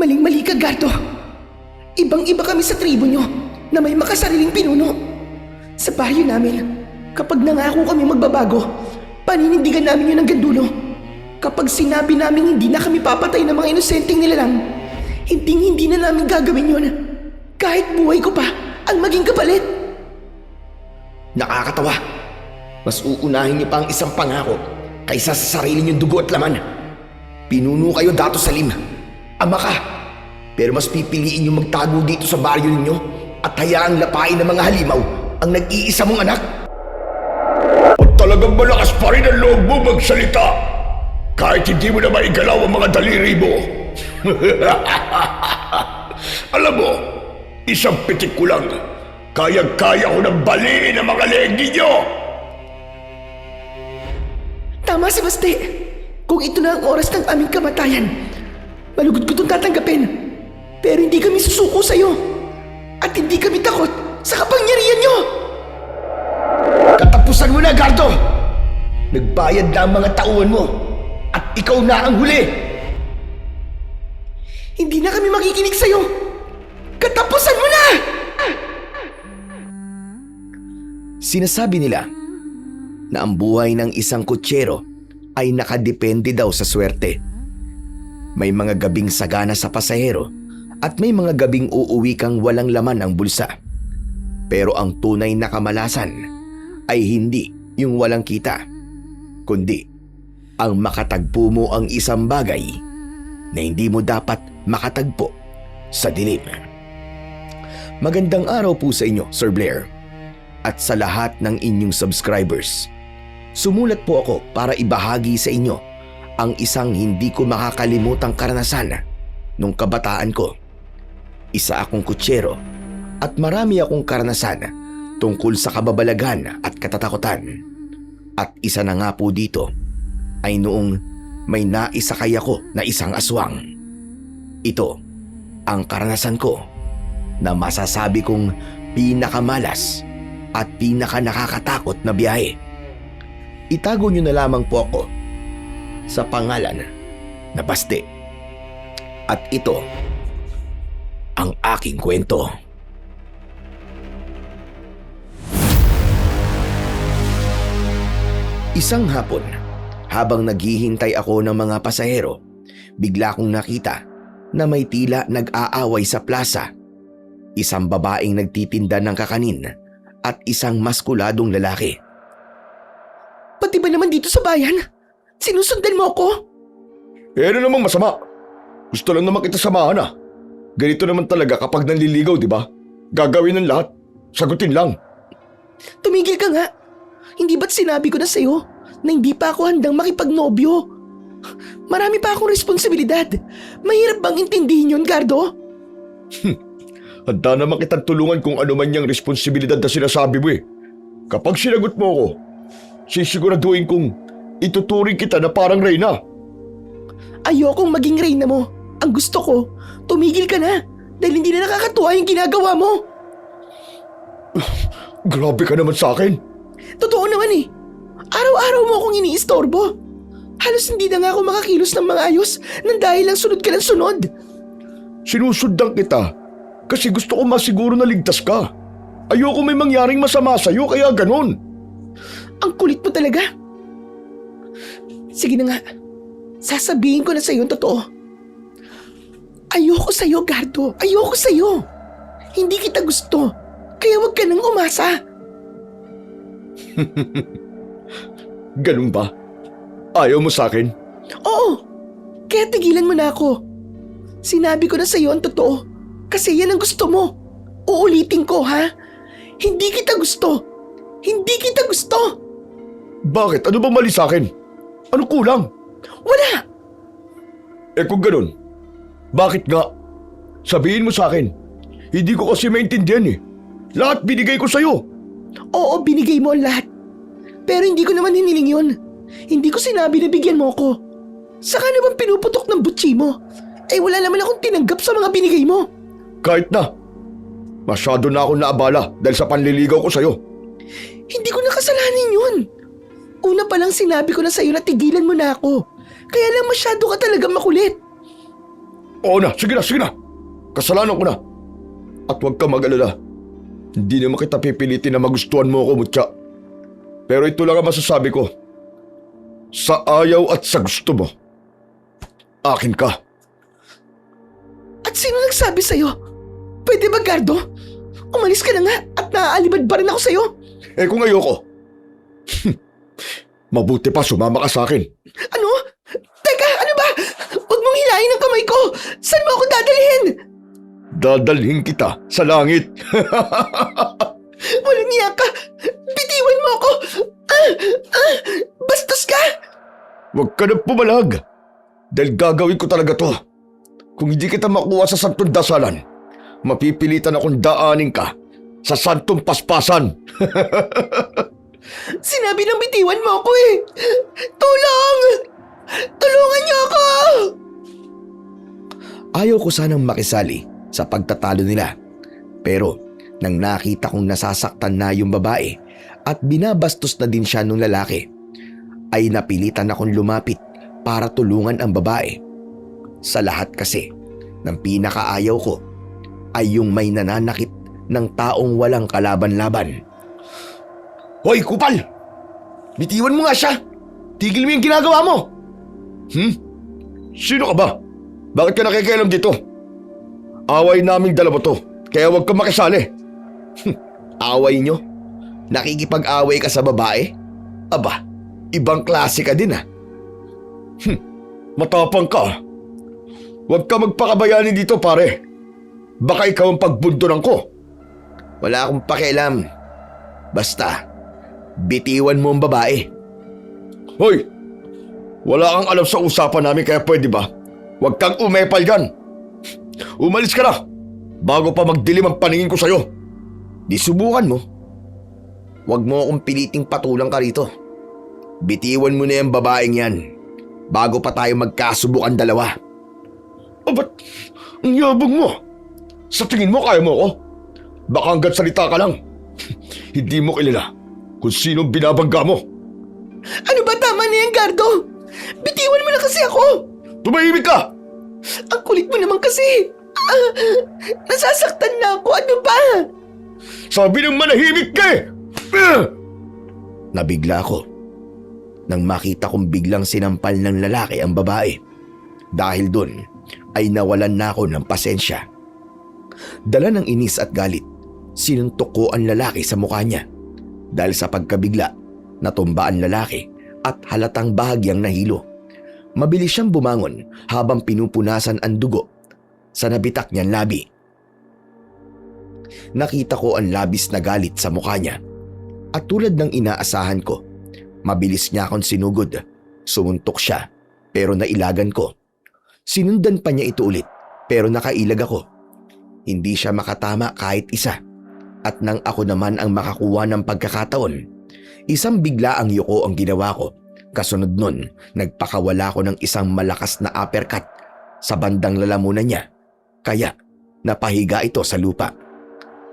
Maling-mali ka, Gardo. Ibang-iba kami sa tribo nyo na may makasariling pinuno. Sa baryo namin, kapag nangako kami magbabago, paninindigan namin yun hanggang dulo. Kapag sinabi namin hindi na kami papatay ng mga inosenteng nilalang, hindi na namin gagawin yun. Kahit buhay ko pa ang maging kapalit. Nakakatawa. Mas uunahin niyo pa ang isang pangako kaysa sa sarili niyong dugo at laman. Pinuno kayo dato Salim. Ama ka. Pero mas pipiliin niyong magtago dito sa baryo ninyo at hayaang lapain ng mga halimaw ang nag-iisa mong anak. At talagang malakas pa rin ang loob mo magsalita kahit hindi mo na maigalaw ang mga daliri mo. Alam mo, isang pitik ko lang, kayang-kaya ko nang baliin ang mga leeg ninyo. Tama si Baste. Kung ito na ang oras ng aming kamatayan, malugod ko itong tatanggapin. Pero hindi kami susuko sa'yo. At hindi kami takot sa kapangyarihan nyo. Katapusan mo na, Gardo! Nagbayad na ang mga tauhan mo at ikaw na ang huli! Hindi na kami makikinig sa'yo. Katapusan mo na! Sinasabi nila na ang buhay ng isang kutsero ay nakadepende daw sa swerte. May mga gabing sagana sa pasahero at may mga gabing uuwi kang walang laman ang bulsa. Pero ang tunay na kamalasan ay hindi yung walang kita, kundi ang makatagpo mo ang isang bagay na hindi mo dapat makatagpo sa dilim. Magandang araw po sa inyo, Sir Blair, at sa lahat ng inyong subscribers. Sumulat po ako para ibahagi sa inyo ang isang hindi ko makakalimutang karanasan nung kabataan ko. Isa akong kutsero at marami akong karanasan tungkol sa kababalaghan at katatakutan. At isa na nga po dito ay noong may naisakay ako na isang aswang. Ito ang karanasan ko na masasabi kong pinakamalas at pinaka nakakatakot na biyahe. Itago niyo na lamang po ako sa pangalan na Baste. At ito ang aking kwento. Isang hapon, habang naghihintay ako ng mga pasahero, bigla kong nakita na may tila nag-aaway sa plaza. Isang babaeng nagtitinda ng kakanin at isang maskuladong lalaki. Pati ba naman dito sa bayan? Sinusundan mo ako? Ano namang masama? Gusto lang naman kita samahan ah. Ganito naman talaga kapag nanliligaw, di ba? Gagawin ng lahat. Sagutin lang. Tumigil ka nga. Hindi ba't sinabi ko na sa'yo na hindi pa ako handang makipagnobyo? Marami pa akong responsibilidad. Mahirap bang intindihin yun, Gardo? Handa naman kitang tulungan kung ano man yung responsibilidad na sinasabi mo eh. Kapag sinagot mo ako, sisiguraduhin kong ituturing kita na parang reyna. Ayokong maging reyna mo. Ang gusto ko, tumigil ka na dahil hindi na nakakatuwa yung ginagawa mo. Grabe ka naman sa akin. Totoo naman eh. Araw-araw mo akong iniistorbo. Halos hindi na nga ako makakilos ng mga ayos nang dahil lang sunod ka ng sunod. Sinusundan kita kasi gusto ko masiguro na ligtas ka. Ayoko may mangyaring masama sa'yo kaya ganun. Ang kulit mo talaga. Sige na nga. Sasabihin ko na sa'yo ang totoo. Ayoko sa'yo, Gardo. Ayoko sa'yo. Hindi kita gusto. Kaya wag ka nang umasa. Ganun ba? Ayaw mo sa akin? Oo. Kaya tigilan mo na ako. Sinabi ko na sa'yo ang totoo. Kasi yan ang gusto mo. Uulitin ko, ha? Hindi kita gusto. Hindi kita gusto. Bakit? Ano bang mali sa akin? Ano kulang? Wala. Eh kung ganun, bakit nga? Sabihin mo sa akin. Hindi ko kasi maintindihan eh. Lahat binigay ko sa'yo. Oo, binigay mo ang lahat. Pero hindi ko naman hiniling yun. Hindi ko sinabi na bigyan mo ako. Saka naman pinuputok ng butsi mo. Eh wala naman akong tinanggap sa mga binigay mo. Kahit na. Masyado na ako naabala dahil sa panliligaw ko sa'yo. Hindi ko nakasalanan yun. Una pa lang sinabi ko na sa'yo na tigilan mo na ako. Kaya lang masyado ka talaga makulit. Oo na, sige na. Kasalanan ko na. At huwag ka mag-alala. Hindi naman kita pipilitin na magustuhan mo ako, Mutya. Pero ito lang ang masasabi ko. Sa ayaw at sa gusto mo, akin ka. At sino nagsabi sa'yo? Pwede ba, Gardo? Umalis ka na nga at naaalibad pa rin ako sa'yo. Eh kung ayoko, mabuti pa sumama ka sa akin. Ano? Teka, ano ba? Huwag mong hilahin ang kamay ko! Saan mo ako dadalhin? Dadalhin kita sa langit. Walang iya ka! Bitiwan mo ako! Bastos ka! Huwag ka na pumalag. Dahil gagawin ko talaga to. Kung hindi kita makuha sa santong dasalan, mapipilitan akong daanin ka sa santong paspasan. Sinabi ng bitiwan mo ako eh! Tulong! Tulungan niyo ako! Ayaw ko sanang makisali sa pagtatalo nila. Pero nang nakita kong nasasaktan na yung babae at binabastos na din siya nung lalaki, ay napilitan akong lumapit para tulungan ang babae. Sa lahat kasi, ng pinakaayaw ko ay yung may nananakit ng taong walang kalaban-laban. Hoy, kupal! Bitiwan mo nga siya! Tigil mo yung ginagawa mo! Sino ka ba? Bakit ka nakikialam dito? Away naming dalawa to, kaya huwag kang makisali. Away nyo? Nakikipag-away ka sa babae? Aba, ibang klase ka din ah. Matapang ka. Huwag ka magpakabayani dito, pare. Baka ikaw ang pagbuntunan ko. Wala akong pakialam. Basta, bitiwan mo ang babae. Hoy! Wala kang alam sa usapan namin kaya pwede ba? Huwag kang umepal dyan. Umalis ka na bago pa magdilim ang paningin ko sa'yo. Di subukan mo. Huwag mo akong piliting patulang ka rito. Bitiwan mo na yung babaeng yan bago pa tayo magkasubukan dalawa. Ba't ang yabang mo? Sa tingin mo kaya mo ako? Baka hanggang salita ka lang. Hindi mo kilala kung sino binabangga mo. Ano ba, tama na yan, Gardo? Bitiwan mo na kasi ako! Tumahimik ka! Ang kulit mo naman kasi! Nasasaktan na ako, ano ba? Sabi ng manahimik ka eh! Nabigla ako nang makita kong biglang sinampal ng lalaki ang babae. Dahil doon ay nawalan na ako ng pasensya. Dala ng inis at galit, sinuntok ko ang lalaki sa mukha niya. Dahil sa pagkabigla, natumba ang lalaki at halatang bahagyang nahilo. Mabilis siyang bumangon habang pinupunasan ang dugo sa nabitak niyang labi. Nakita ko ang labis na galit sa mukha niya at tulad ng inaasahan ko, mabilis niya akong sinugod. Sumuntok siya pero nailagan ko. Sinundan pa niya ito ulit pero nakailag ako. Hindi siya makatama kahit isa. At nang ako naman ang makakuha ng pagkakataon, isang bigla ang yuko ang ginawa ko. Kasunod nun, nagpakawala ko ng isang malakas na uppercut sa bandang lalamunan niya. Kaya napahiga ito sa lupa.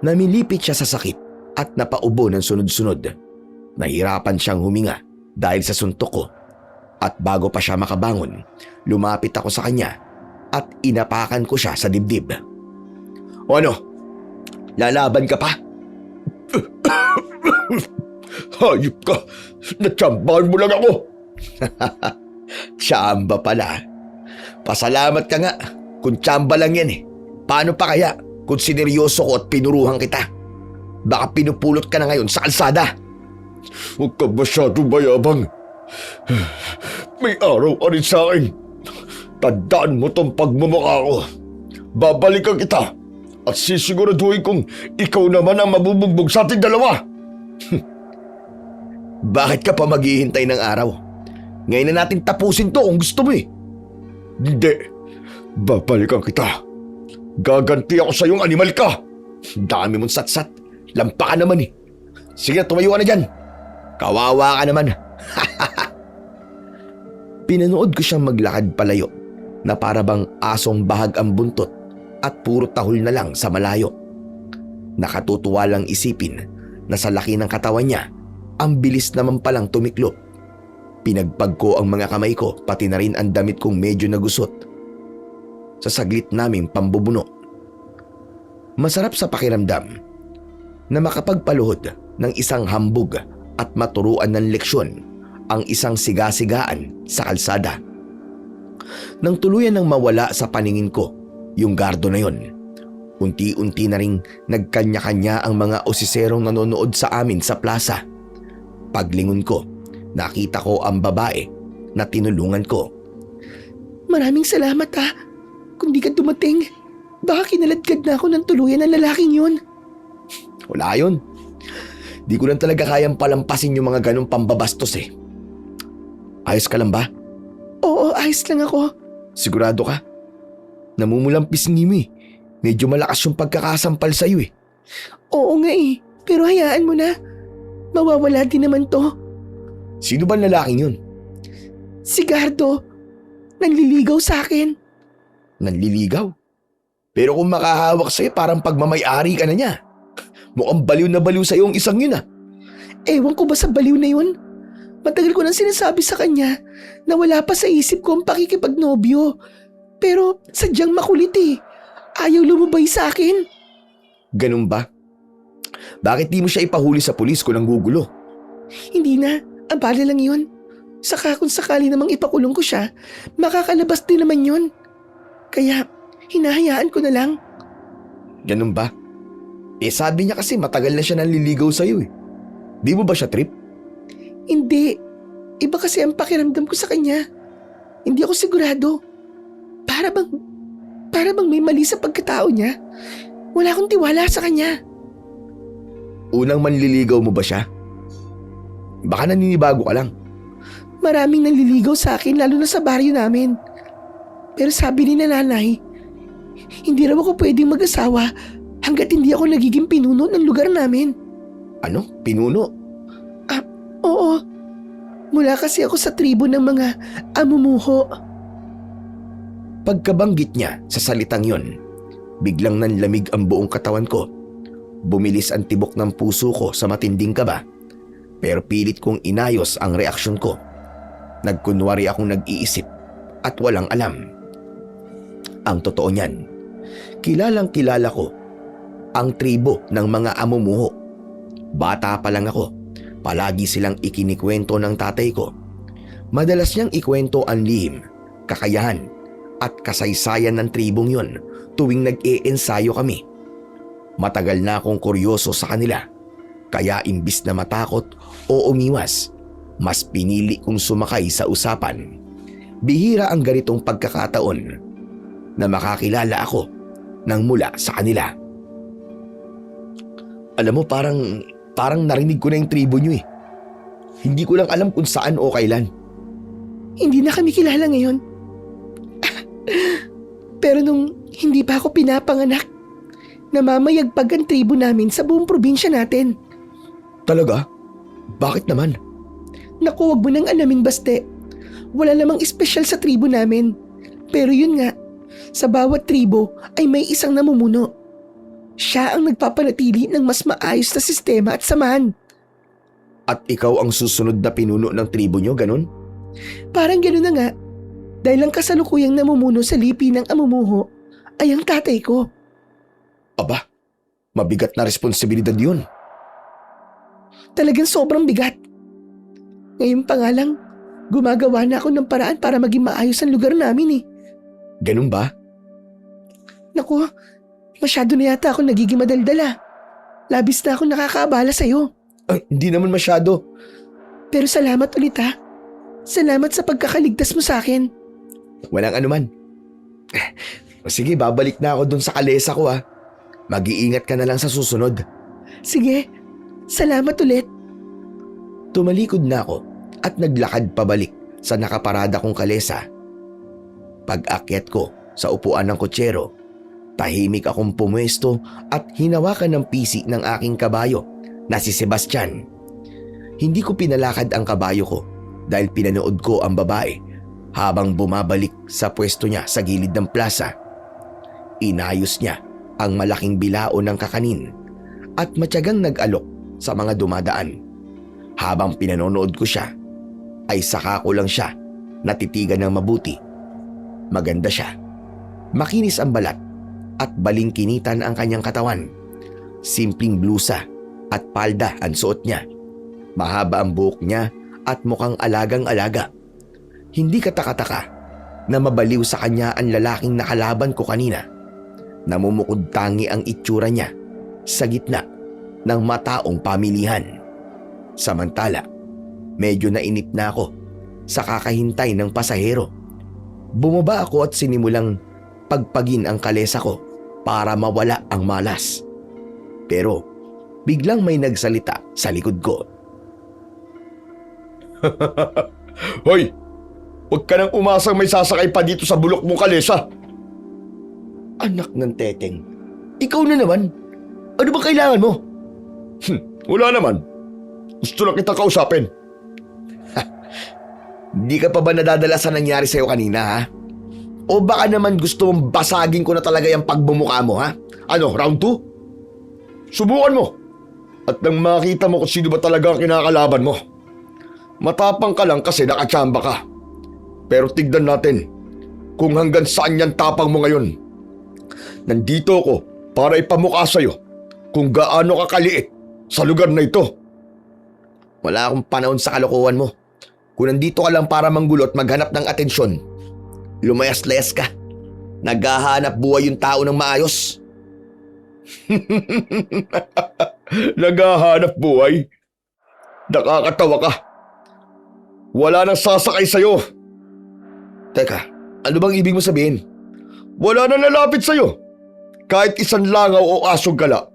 Namilipit siya sa sakit at napaubo ng sunod-sunod. Nahirapan siyang huminga dahil sa suntok ko. At bago pa siya makabangon, lumapit ako sa kanya at inapakan ko siya sa dibdib. O ano? Lalaban ka pa? Hayop ka! Natsambahan mo lang ako! Tsamba pala. Pasalamat ka nga kung tsamba lang yan eh. Paano pa kaya kung sineryoso ko at pinuruhan kita? Baka pinupulot ka na ngayon sa kalsada. Huwag ka masyado mayabang. May araw ka rin sa akin. Tandaan mo tong pagmumukha ko. Babalikan kita at sisiguraduhin kong ikaw naman ang mabubugbog sa ating dalawa. Bakit ka pa maghihintay ng araw? Ngayon na natin tapusin to kung gusto mo eh. Hindi. Babalikan kita. Gaganti ako sa iyong animal ka. Dami mong satsat. Lampa ka naman eh. Sige, tumayo ka na dyan. Kawawa ka naman. Pinanood ko siyang maglakad palayo na para bang asong bahag ang buntot at puro tahol na lang sa malayo. Nakatutuwa lang isipin na sa laki ng katawan niya, ang bilis naman palang tumiklop. Pinagpag ko ang mga kamay ko pati na rin ang damit kong medyo nagusot. sa saglit naming pambubuno. Masarap sa pakiramdam na makapagpaluhod ng isang hambog at maturuan ng leksyon ang isang sigasigaan sa kalsada. Nang tuluyan ng mawala sa paningin ko yung gardo na yon, unti-unti na ring nagkanya-kanya ang mga osiserong nanonood sa amin sa plaza. Paglingon ko, nakita ko ang babae na tinulungan ko. Maraming salamat ha. Kung di ka dumating, baka kinaladkad na ako ng tuluyan ng lalaking yun. Wala yun. Di ko lang talaga kayang palampasin yung mga ganong pambabastos eh. Ayos ka lang ba? Oo, ayos lang ako. Sigurado ka? Namumulang pisngi mo eh. Medyo malakas yung pagkakasampal sa'yo eh. Oo nga eh, pero hayaan mo na. Mawawala din naman to. Sino ba lalaking yun? Si Gardo, nanliligaw sa akin. Nanliligaw? Pero kung makahawak sa'yo parang pagmamay-ari ka na niya. Mukhang baliw na baliw sa'yo ang isang yun ah. Ewan ko ba sa baliw na yun? Matagal ko nang sinasabi sa kanya na wala pa sa isip ko ang pakikipagnobyo. Pero sadyang makulit eh. Ayaw lumubay sa akin. Ganun ba? Bakit di mo siya ipahuli sa pulis kung nanggugulo? Hindi na, abala lang yun. Saka kung sakali namang ipakulong ko siya, makakalabas din naman yun. Kaya hinahayaan ko na lang. Ganun ba? Eh sabi niya kasi matagal na siya nanliligaw sa'yo eh. Di mo ba siya trip? Hindi. Iba kasi ang pakiramdam ko sa kanya. Hindi ako sigurado. Para bang may mali sa pagkatao niya. Wala akong tiwala sa kanya. Unang manliligaw mo ba siya? Baka naninibago ka lang. Maraming nanliligaw sa akin lalo na sa baryo namin. Pero sabi ni nanay, hindi raw ako pwedeng mag-asawa hanggat hindi ako nagiging pinuno ng lugar namin. Ano? Pinuno? Oo. Mula kasi ako sa tribo ng mga amumuho. Pagkabanggit niya sa salitang yon, biglang nanlamig ang buong katawan ko. Bumilis ang tibok ng puso ko sa matinding kaba. Pero pilit kong inayos ang reaksyon ko. Nagkunwari akong nag-iisip at walang alam. Ang totoo niyan, kilalang kilala ko ang tribo ng mga amumuho. Bata pa lang ako, palagi silang ikinikwento ng tatay ko. Madalas niyang ikwento ang lihim, kakayahan at kasaysayan ng tribong yon tuwing nag-e-ensayo kami. Matagal na akong kuryoso sa kanila, kaya imbis na matakot o umiwas, mas pinili kong sumakay sa usapan. Bihira ang ganitong pagkakataon na makakilala ako ng mula sa kanila. Alam mo, parang narinig ko na yung tribo nyo eh. Hindi ko lang alam kung saan o kailan. Hindi na kami kilala ngayon. Pero nung hindi pa ako pinapanganak, namamayagpag ang tribo namin sa buong probinsya natin. Talaga? Bakit naman? Naku, wag mo nang alamin, Baste. Wala namang espesyal sa tribo namin. Pero yun nga, sa bawat tribo ay may isang namumuno. Siya ang nagpapanatili ng mas maayos na sistema at samahan. At ikaw ang susunod na pinuno ng tribo nyo, ganun? Parang gano'n na nga. Dahil ang kasalukuyang namumuno sa lipi ng amumuho ay ang tatay ko. Aba, mabigat na responsibilidad yun. Talagang sobrang bigat. Ngayon pa nga lang, gumagawa na ako ng paraan para maging maayos ang lugar namin eh. Ganun ba? Naku, masyado na yata ako nagiging madaldala. Labis na ako nakakaabala sa'yo. Ay, hindi naman masyado. Pero salamat ulit ha. Salamat sa pagkakaligtas mo sa akin. Walang anuman. Sige, babalik na ako dun sa kalesa ko ha. Mag-iingat ka na lang sa susunod. Sige, salamat ulit. Tumalikod na ako at naglakad pabalik sa nakaparada kong kalesa. Pag-akyat ko sa upuan ng kotsero, tahimik akong pumwesto at hinawakan ng pisi ng aking kabayo na si Sebastian. Hindi ko pinalakad ang kabayo ko dahil pinanood ko ang babae habang bumabalik sa pwesto niya sa gilid ng plaza. Inayos niya ang malaking bilao ng kakanin at matyagang nag-alok sa mga dumadaan. Habang pinanonood ko siya, ay saka ko lang siya natitigan ng mabuti. Maganda siya. Makinis ang balat at balingkinitan ang kanyang katawan. Simpleng blusa at palda ang suot niya. Mahaba ang buhok niya at mukhang alagang-alaga. Hindi kataka-taka na mabaliw sa kanya ang lalaking nakalaban ko kanina. Namumukod tangi ang itsura niya sa gitna ng mataong pamilihan. Samantala, medyo nainip na ako sa kakahintay ng pasahero. Bumaba ako at sinimulang pagpagin ang kalesa ko para mawala ang malas. Pero biglang may nagsalita sa likod ko. Hoy! Huwag ka nang umasang may sasakay pa dito sa bulok mong kalesa. Anak ng teteng, ikaw na naman. Ano ba kailangan mo? Wala naman. Gusto lang kita kausapin. Di ka pa ba nadadala sa nangyari sa'yo kanina, ha? O baka naman gusto mong basagin ko na talaga yung pagbumuka mo, ha? Ano, round 2? Subukan mo. At nang makita mo kung sino ba talaga ang kinakalaban mo. Matapang ka lang kasi nakatsamba ka. Pero tignan natin kung hanggang saan yan tapang mo ngayon. Nandito ako para ipamukha sa'yo kung gaano ka kaliit sa lugar na ito. Wala akong panahon sa kalokohan mo. Kung nandito ka lang para manggulo at maghanap ng atensyon, lumayas-layas ka. Naghahanap buhay yung tao ng maayos. Naghahanap buhay? Nakakatawa ka. Wala nang sasakay sa'yo. Teka, ano bang ibig mo sabihin? Wala nang lalapit sa'yo. Kahit isang langaw o asong gala,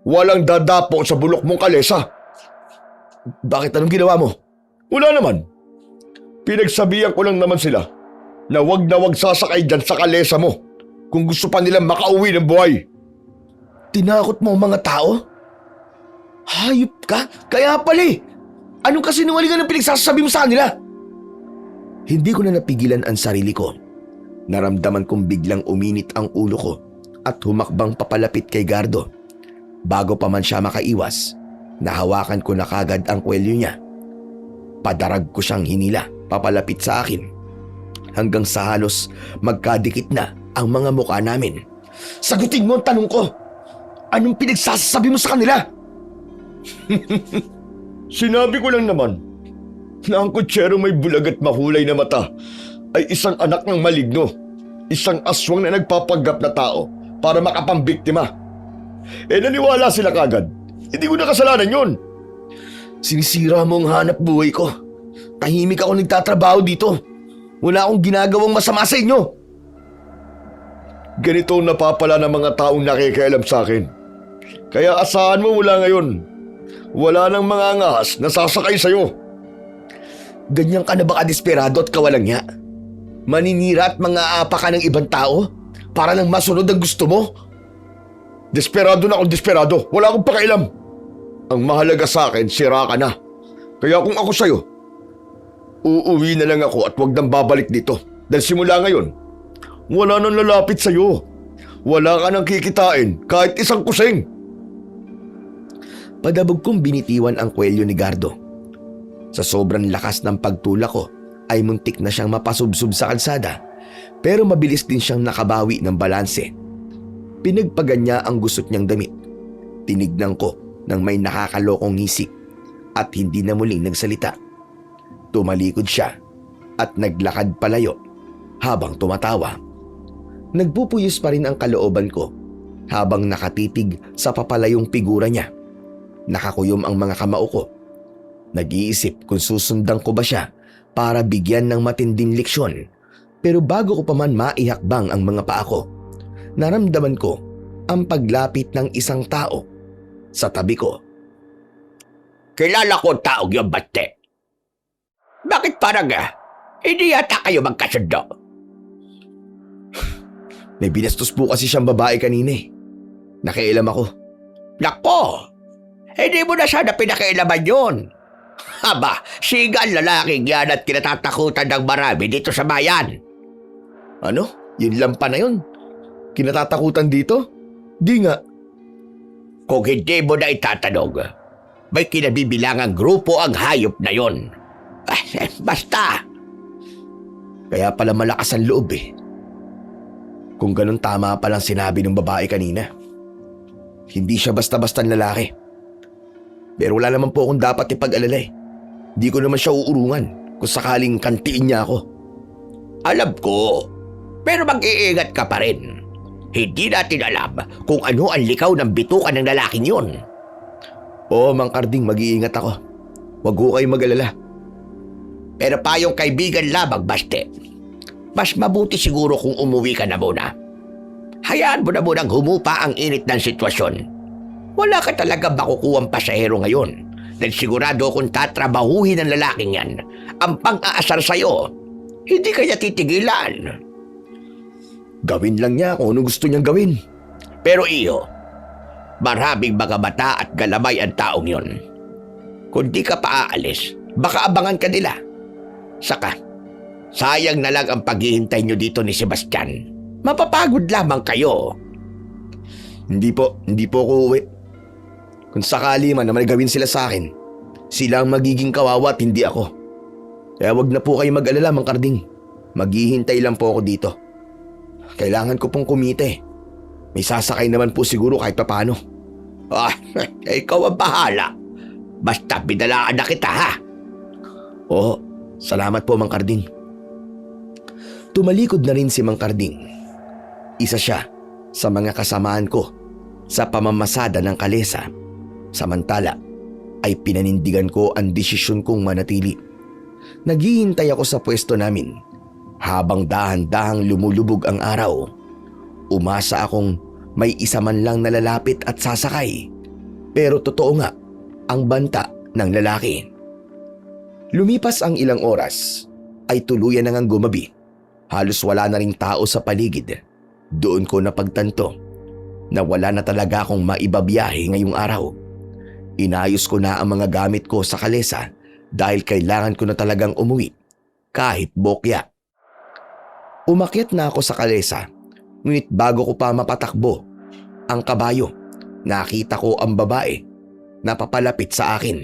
walang dadapo sa bulok mong kalesa. Bakit anong ginawa mo? Wala naman. Pinagsabihan ko lang naman sila na wag sasakay dyan sa kalesa mo kung gusto pa nilang makauwi ng buhay. Tinakot mo ang mga tao? Hayop ka? Kaya pala eh. Anong kasinungalingan ang pinagsasabi mo sa kanila? Hindi ko na napigilan ang sarili ko. Naramdaman kong biglang uminit ang ulo ko at humakbang papalapit kay Gardo. Bago pa man siya makaiwas, nahawakan ko na kagad ang kwelyo niya. Padarag ko siyang hinila papalapit sa akin. Hanggang sa halos magkadikit na ang mga mukha namin. Sagutin mo ang tanong ko! Anong pinagsasabi mo sa kanila? Sinabi ko lang naman na ang kutsero may bulag at mahulay na mata ay isang anak ng maligno, isang aswang na nagpapanggap na tao para makapambiktima. Naniwala sila kagad. Hindi ko na kasalanan yun. Sinisira mo ang hanap buhay ko. Tahimik ako nagtatrabaho dito. Wala akong ginagawang masama sa inyo. Ganito ang napapala ng mga taong nakikialam sa akin. Kaya asahan mo mula ngayon, wala nang mga angahas na sasakay sa'yo. Ganyan ka na ba kadesperado at kawalang niya? Maninira at mga apa ka ng ibang tao para lang masunod ang gusto mo? Desperado na akong desperado. Wala akong pakialam. Ang mahalaga sa akin, sira ka na. Kaya kung ako sa'yo, uuwi na lang ako at wag nang babalik dito. Dahil simula ngayon, wala nang lalapit sa'yo. Wala ka nang kikitain kahit isang kusing. Padabog kong binitiwan ang kwelyo ni Gardo. Sa sobrang lakas ng pagtulak ko ay muntik na siyang mapasubsob sa kalsada, pero mabilis din siyang nakabawi ng balanse. Pinagpagan niya ang gusot niyang damit. Tinignan ko nang may nakakalokong ngisi at hindi na muling nagsalita. Tumalikod siya at naglakad palayo habang tumatawa. Nagpupuyos pa rin ang kalooban ko habang nakatitig sa papalayong figura niya. Nakakuyom ang mga kamao ko. Nag-iisip kung susundan ko ba siya para bigyan ng matinding leksyon. Pero bago ko pa man maihakbang ang mga paa ko, naramdaman ko ang paglapit ng isang tao sa tabi ko. Kilala ko ang taong yung bate. Bakit parang hindi yata kayo magkasundo? May binastos po kasi siyang babae kanina eh. Nakialam ako. Nako! Hindi mo na sana pinakailaman yun. Haba, sigal lalaking yan at kinatatakutan ng marami dito sa bayan. Ano? Yun lang pa na yun? Kinatatakutan dito? Di nga. Kung hindi mo na itatanong, may kinabibilangang grupo ang hayop na yon. Basta. Kaya pala malakas ang loob eh. Kung ganun tama palang sinabi ng babae kanina. Hindi siya basta-bastang lalaki. Pero wala naman po akong dapat ipag-alala eh. Di ko naman siya uurungan kung sakaling kantiin niya ako. Alam ko, pero mag-iingat ka pa rin. Hindi natin alam kung ano ang likaw ng bitukan ng lalaking yun. Oo, Mang Karding, mag-iingat ako. Huwag ho kayong mag-alala. Pero payong kaibigan lamang, Baste. Mas mabuti siguro kung umuwi ka na muna. Hayaan mo na munang humupa ang init ng sitwasyon. Wala ka talaga makukuhang pasahero ngayon dahil sigurado kung tatrabahuhin ng lalaking yan ang pang-aasar sa'yo, hindi kaya titigilan. Gawin lang niya kung ano gusto niyang gawin. Pero iyo, maraming mga mata at galamay ang taong yon. Kung di ka pa aalis, baka abangan ka nila. Saka, sayang na lang ang paghihintay nyo dito ni Sebastian. Mapapagod lamang kayo. Hindi po ako uwi. Kung sakali man na may gawin sila sa akin, sila ang magiging kawawa at hindi ako. Kaya wag na po kayo mag-alala, Mang Karding. Maghihintay lang po ako dito. Kailangan ko pong kumita eh. May sasakay naman po siguro kahit papano. Ikaw ang bahala. Basta pinalaan na kita, ha? Oo, salamat po, Mang Karding. Tumalikod na rin si Mang Karding. Isa siya sa mga kasamaan ko sa pamamasada ng kalesa. Samantala ay pinanindigan ko ang desisyon kong manatili. Naghihintay ako sa pwesto namin habang dahan-dahang lumulubog ang araw. Umasa akong may isa man lang na lalapit at sasakay. Pero totoo nga ang banta ng lalaki. Lumipas ang ilang oras ay tuluyan na ngang gumabi. Halos wala na ring tao sa paligid. Doon ko napagtanto na wala na talaga akong maibabiyahe ngayong araw. Inayos ko na ang mga gamit ko sa kalesa dahil kailangan ko na talagang umuwi kahit bokya. Umakyat na ako sa kalesa, ngunit bago ko pa mapatakbo ang kabayo, nakita ko ang babae na papalapit sa akin.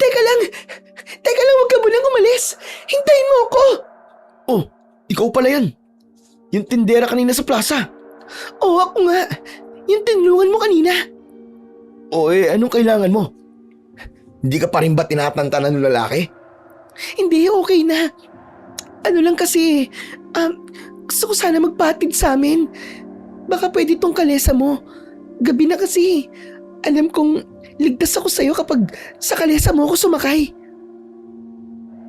Teka lang, huwag ka munang umalis. Hintayin mo ako. Oh, ikaw pala yan. Yung tindera kanina sa plaza. Oo, ako nga. Yung tinulungan mo kanina. O anong kailangan mo? Hindi ka pa rin ba tinatantanan ng lalaki? Hindi, okay na. Ano lang kasi, gusto ko sana magpatid sa amin. Baka pwede tong kalesa mo. Gabi na kasi. Alam kong ligtas ako sa'yo kapag sa kalesa mo ako sumakay.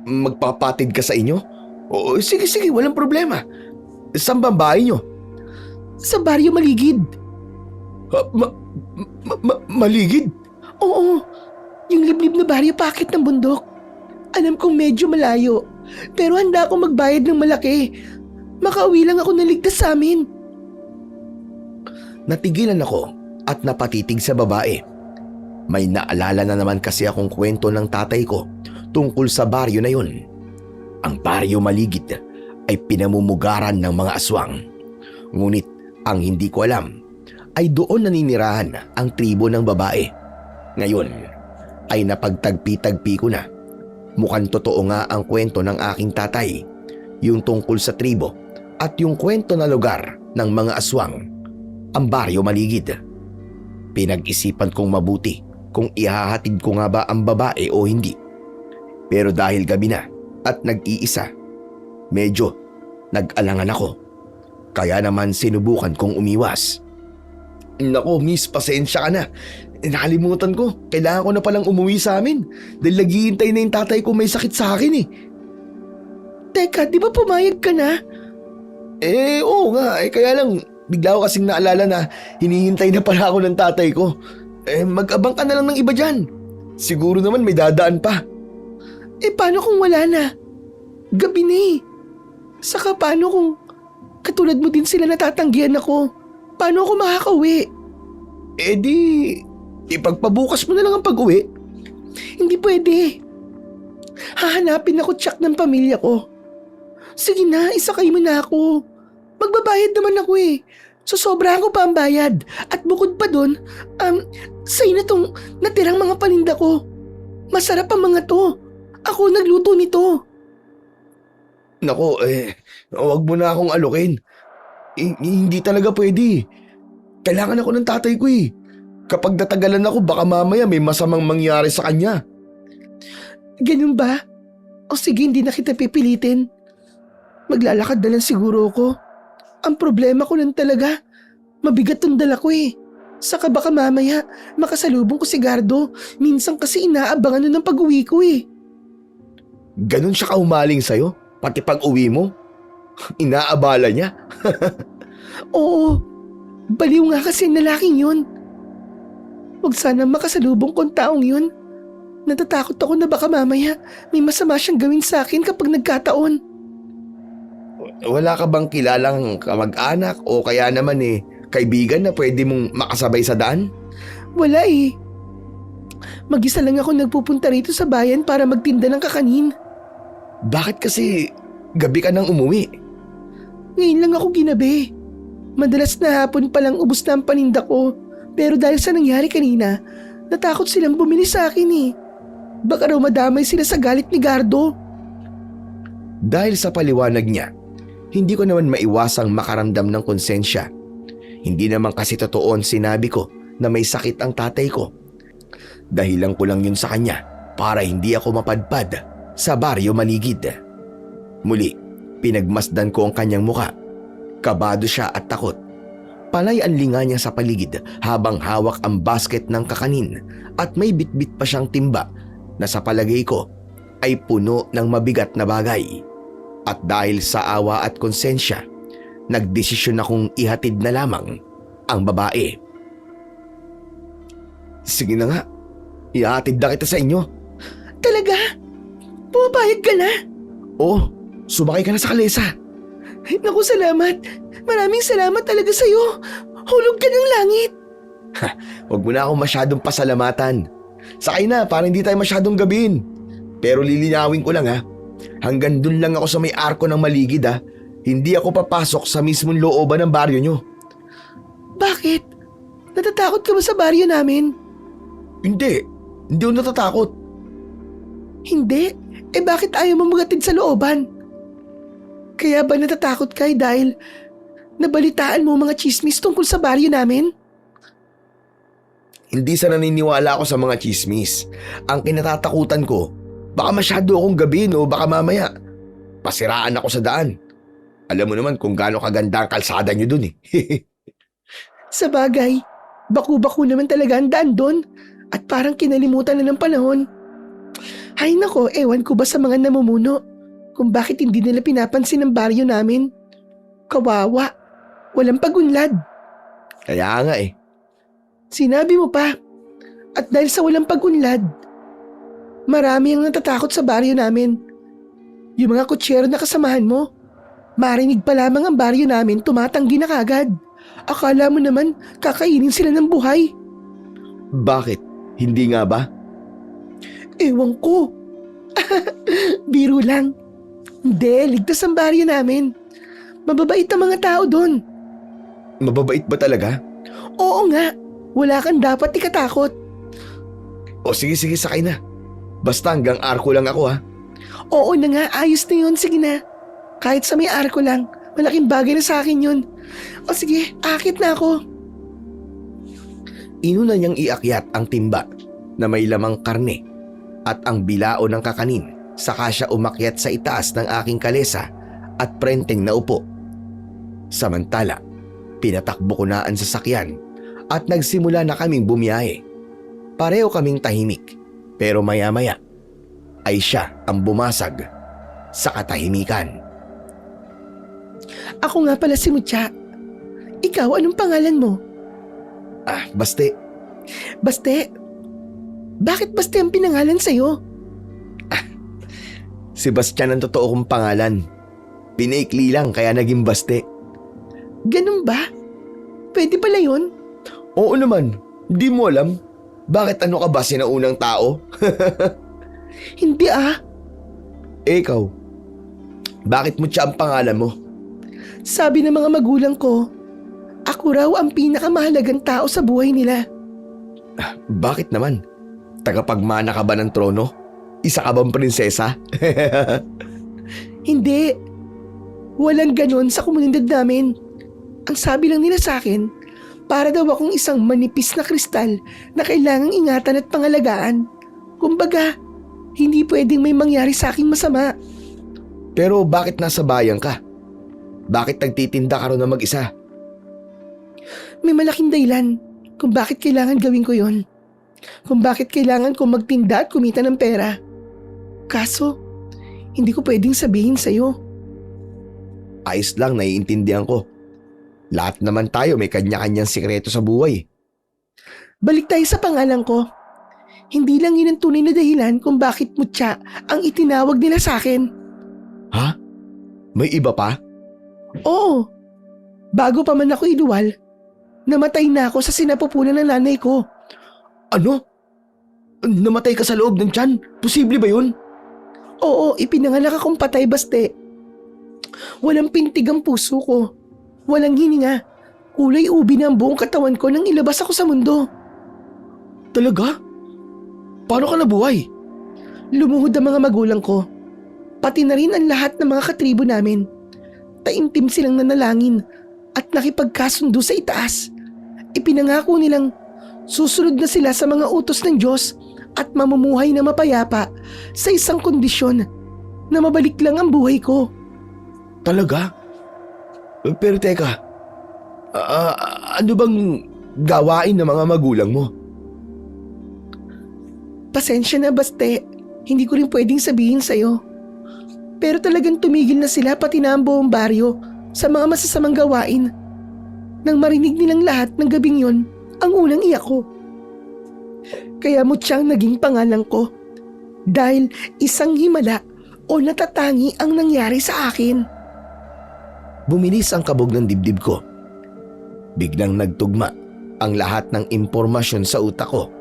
Magpapatid ka sa inyo? Oo, sige, walang problema. Saan ba ang bahay nyo? Sa Baryo Maligid. Maligid? Oo, yung liblib na baryo pakit ng bundok. Alam kong medyo malayo, pero handa akong magbayad ng malaki. Makauwi lang ako na ligtas sa amin. Natigilan ako at napatitig sa babae. May naalala na naman kasi akong kwento ng tatay ko tungkol sa baryo na yun. Ang Baryo Maligid ay pinamumugaran ng mga aswang. Ngunit ang hindi ko alam ay doon naninirahan ang tribo ng babae. Ngayon ay napagtagpi-tagpi ko na. Mukhang totoo nga ang kwento ng aking tatay, yung tungkol sa tribo at yung kwento na lugar ng mga aswang, ang Baryo Maligid. Pinag-isipan kong mabuti kung ihahatid ko nga ba ang babae o hindi. Pero dahil gabi na at nag-iisa, medyo nag-alangan ako. Kaya naman sinubukan kong umiwas. Nako, miss, pasensya ka na. Nakalimutan ko, kailangan ko na palang umuwi sa amin dahil naghihintay na yung tatay ko may sakit sa akin eh. Teka, di ba pumayag ka na? Oo nga, kaya lang bigla ko kasing naalala na hinihintay na pala ako ng tatay ko. Mag-abang ka na lang ng iba dyan. Siguro naman may dadaan pa. Paano kung wala na? Gabi na eh. Saka paano kung katulad mo din sila natatanggihan ako? Paano ako makakauwi? Di, ipagpabukas mo na lang ang pag-uwi. Hindi pwede. Hahanapin ako tsak ng pamilya ko. Sige na, isakay mo na ako. Magbabayad naman ako eh. Sosobrahan ko pa ang bayad. At bukod pa dun, sa'yo na tong natirang mga paninda ko. Masarap ang mga to. Ako nagluto nito. Nako, wag mo na akong alukin. Hindi talaga pwede. Kailangan ako ng tatay ko eh. Kapag natagalan ako, baka mamaya may masamang mangyari sa kanya. Ganun ba? O sige, hindi na kita pipilitin. Maglalakad na lang siguro ako. Ang problema ko lang talaga, mabigat tong dala ko eh. Saka baka mamaya, makasalubong ko si Gardo. Minsan kasi inaabangan nun ng pag-uwi ko eh. Ganun siya kaumaling sa'yo? Pati pag uwi mo? Inaabala niya? Oo, baliw nga kasi ang lalaking yun. Huwag sana makasalubong kong taong yun. Natatakot ako na baka mamaya may masama siyang gawin sa akin kapag nagkataon. Wala ka bang kilalang kamag-anak o kaya naman kaibigan na pwede mong makasabay sa daan? Wala eh. Mag-isa lang ako nagpupunta rito sa bayan para magtinda ng kakanin. Bakit kasi gabi ka nang umuwi? Ngayon lang ako ginabi. Madalas na hapon palang ubos na ang paninda ko. Pero dahil sa nangyari kanina, natakot silang bumili sa akin eh. Baka raw madamay sila sa galit ni Gardo. Dahil sa paliwanag niya, hindi ko naman maiwasang makaramdam ng konsensya. Hindi naman kasi totoo ang sinabi ko na may sakit ang tatay ko. Dahilan ko lang yun sa kanya para hindi ako mapadpad sa baryo Maligid. Muli, pinagmasdan ko ang kanyang muka. Kabado siya at takot. Panay ang linga niya sa paligid habang hawak ang basket ng kakanin at may bitbit pa siyang timba na sa palagay ko ay puno ng mabigat na bagay. At dahil sa awa at konsensya, nagdesisyon akong ihatid na lamang ang babae. Sige na nga, ihatid na kita sa inyo. Talaga? Pumapayag ka na? Oo, sumakay ka na sa kalesa. Naku, salamat. Maraming salamat talaga sa'yo. Hulog ka ng langit. Huwag mo na akong masyadong pasalamatan. Sakay na para hindi tayo masyadong gabihin. Pero lilinawin ko lang ha. Hanggang dun lang ako sa may arko ng Maligid ha. Hindi ako papasok sa mismong looban ng baryo nyo. Bakit? Natatakot ka ba sa baryo namin? Hindi ako natatakot. Hindi? Eh bakit ayaw mo magatid sa looban? Kaya ba natatakot ka dahil nabalitaan mo mga chismis tungkol sa baryo namin? Hindi sa naniniwala ako sa mga chismis. Ang kinatatakutan ko, baka masyado akong gabihin o baka mamaya pasiraan ako sa daan. Alam mo naman kung gaano kaganda ang kalsada nyo dun eh. Sa bagay, baku-baku naman talaga ang daan doon at parang kinalimutan na ng panahon. Hay nako, ewan ko ba sa mga namumuno kung bakit hindi nila pinapansin ang baryo namin. Kawawa, walang pagunlad. Kaya nga eh. Sinabi mo pa, at dahil sa walang pagunlad, marami ang natatakot sa baryo namin. Yung mga kutsero na kasamahan mo, marinig pa lamang ang baryo namin, tumatanggi na kagad. Akala mo naman kakainin sila ng buhay. Bakit? Hindi nga ba? Ewan ko. Biro lang. Hindi, ligtas ang baryo namin. Mababait ang mga tao doon. Mababait ba talaga? Oo nga, wala kang dapat ikatakot. O sige, sakay na. Basta hanggang arko lang ako ha. Oo na nga, ayos na yun, sige na. Kahit sa may arko lang, malaking bagay na sa akin yun. O sige, akit na ako. Inuna niyang iakyat ang timba na may lamang karne at ang bilao ng kakanin, saka siya umakyat sa itaas ng aking kalesa at prenteng na upo. Samantala, pinatakbo ko na ang sasakyan at nagsimula na kaming bumiyahe. Pareho kaming tahimik, pero maya-maya ay siya ang bumasag sa katahimikan. Ako nga pala si Mutya. Ikaw, anong pangalan mo? Baste. Baste? Bakit Baste ang pinangalan sa'yo? Sebastian ang totoo kong pangalan. Pinaikli lang kaya naging Baste. Ganun ba? Pwede pala yun? Oo naman, di mo alam. Bakit ano ka ba sinaunang tao? Hindi Ikaw, bakit mo siya ang pangalan mo? Sabi ng mga magulang ko, ako raw ang pinakamahalagang tao sa buhay nila. Bakit naman? Tagapagmana ka ba ng trono? Isa ka bang prinsesa? Hindi. Walang ganon sa komunidad namin. Ang sabi lang nila sa akin, para daw akong isang manipis na kristal na kailangang ingatan at pangalagaan. Kumbaga, hindi pwedeng may mangyari sa aking masama. Pero bakit nasa bayan ka? Bakit nagtitinda ka ron na mag-isa? May malaking dahilan kung bakit kailangan gawin ko yon. Kung bakit kailangan ko magtinda at kumita ng pera. Kaso, hindi ko pwedeng sabihin sa'yo. Ayos lang, naiintindihan ko. Lahat naman tayo may kanya-kanyang sikreto sa buhay. Balik tayo sa pangalan ko. Hindi lang yun ang tunay na dahilan kung bakit Mutya ang itinawag nila sa akin. Ha? May iba pa? Oo. Bago pa man ako iluwal, namatay na ako sa sinapupunan ng nanay ko. Ano? Namatay ka sa loob ng tiyan? Posible ba yun? Oo, ipinanganak akong patay, Baste. Walang pintig ang puso ko. Walang hininga. Kulay ubi na ang buong katawan ko nang ilabas ako sa mundo. Talaga? Paano ka nabuhay? Lumuhod ang mga magulang ko. Pati na rin ang lahat ng mga katribo namin. Taimtim silang nanalangin at nakipagkasundo sa itaas. Ipinangako nilang susunod na sila sa mga utos ng Diyos at mamumuhay na mapayapa sa isang kondisyon na mabalik lang ang buhay ko. Talaga? Pero teka, ano bang gawain ng mga magulang mo? Pasensya na, Baste. Hindi ko rin pwedeng sabihin sa'yo. Pero talagang tumigil na sila pati na ang buong baryo sa mga masasamang gawain. Nang marinig nilang lahat ng gabing yon, ang unang iyak ko. Kaya Mutyang naging pangalan ko. Dahil isang himala o natatangi ang nangyari sa akin. Bumilis ang kabog ng dibdib ko. Biglang nagtugma ang lahat ng impormasyon sa utak ko.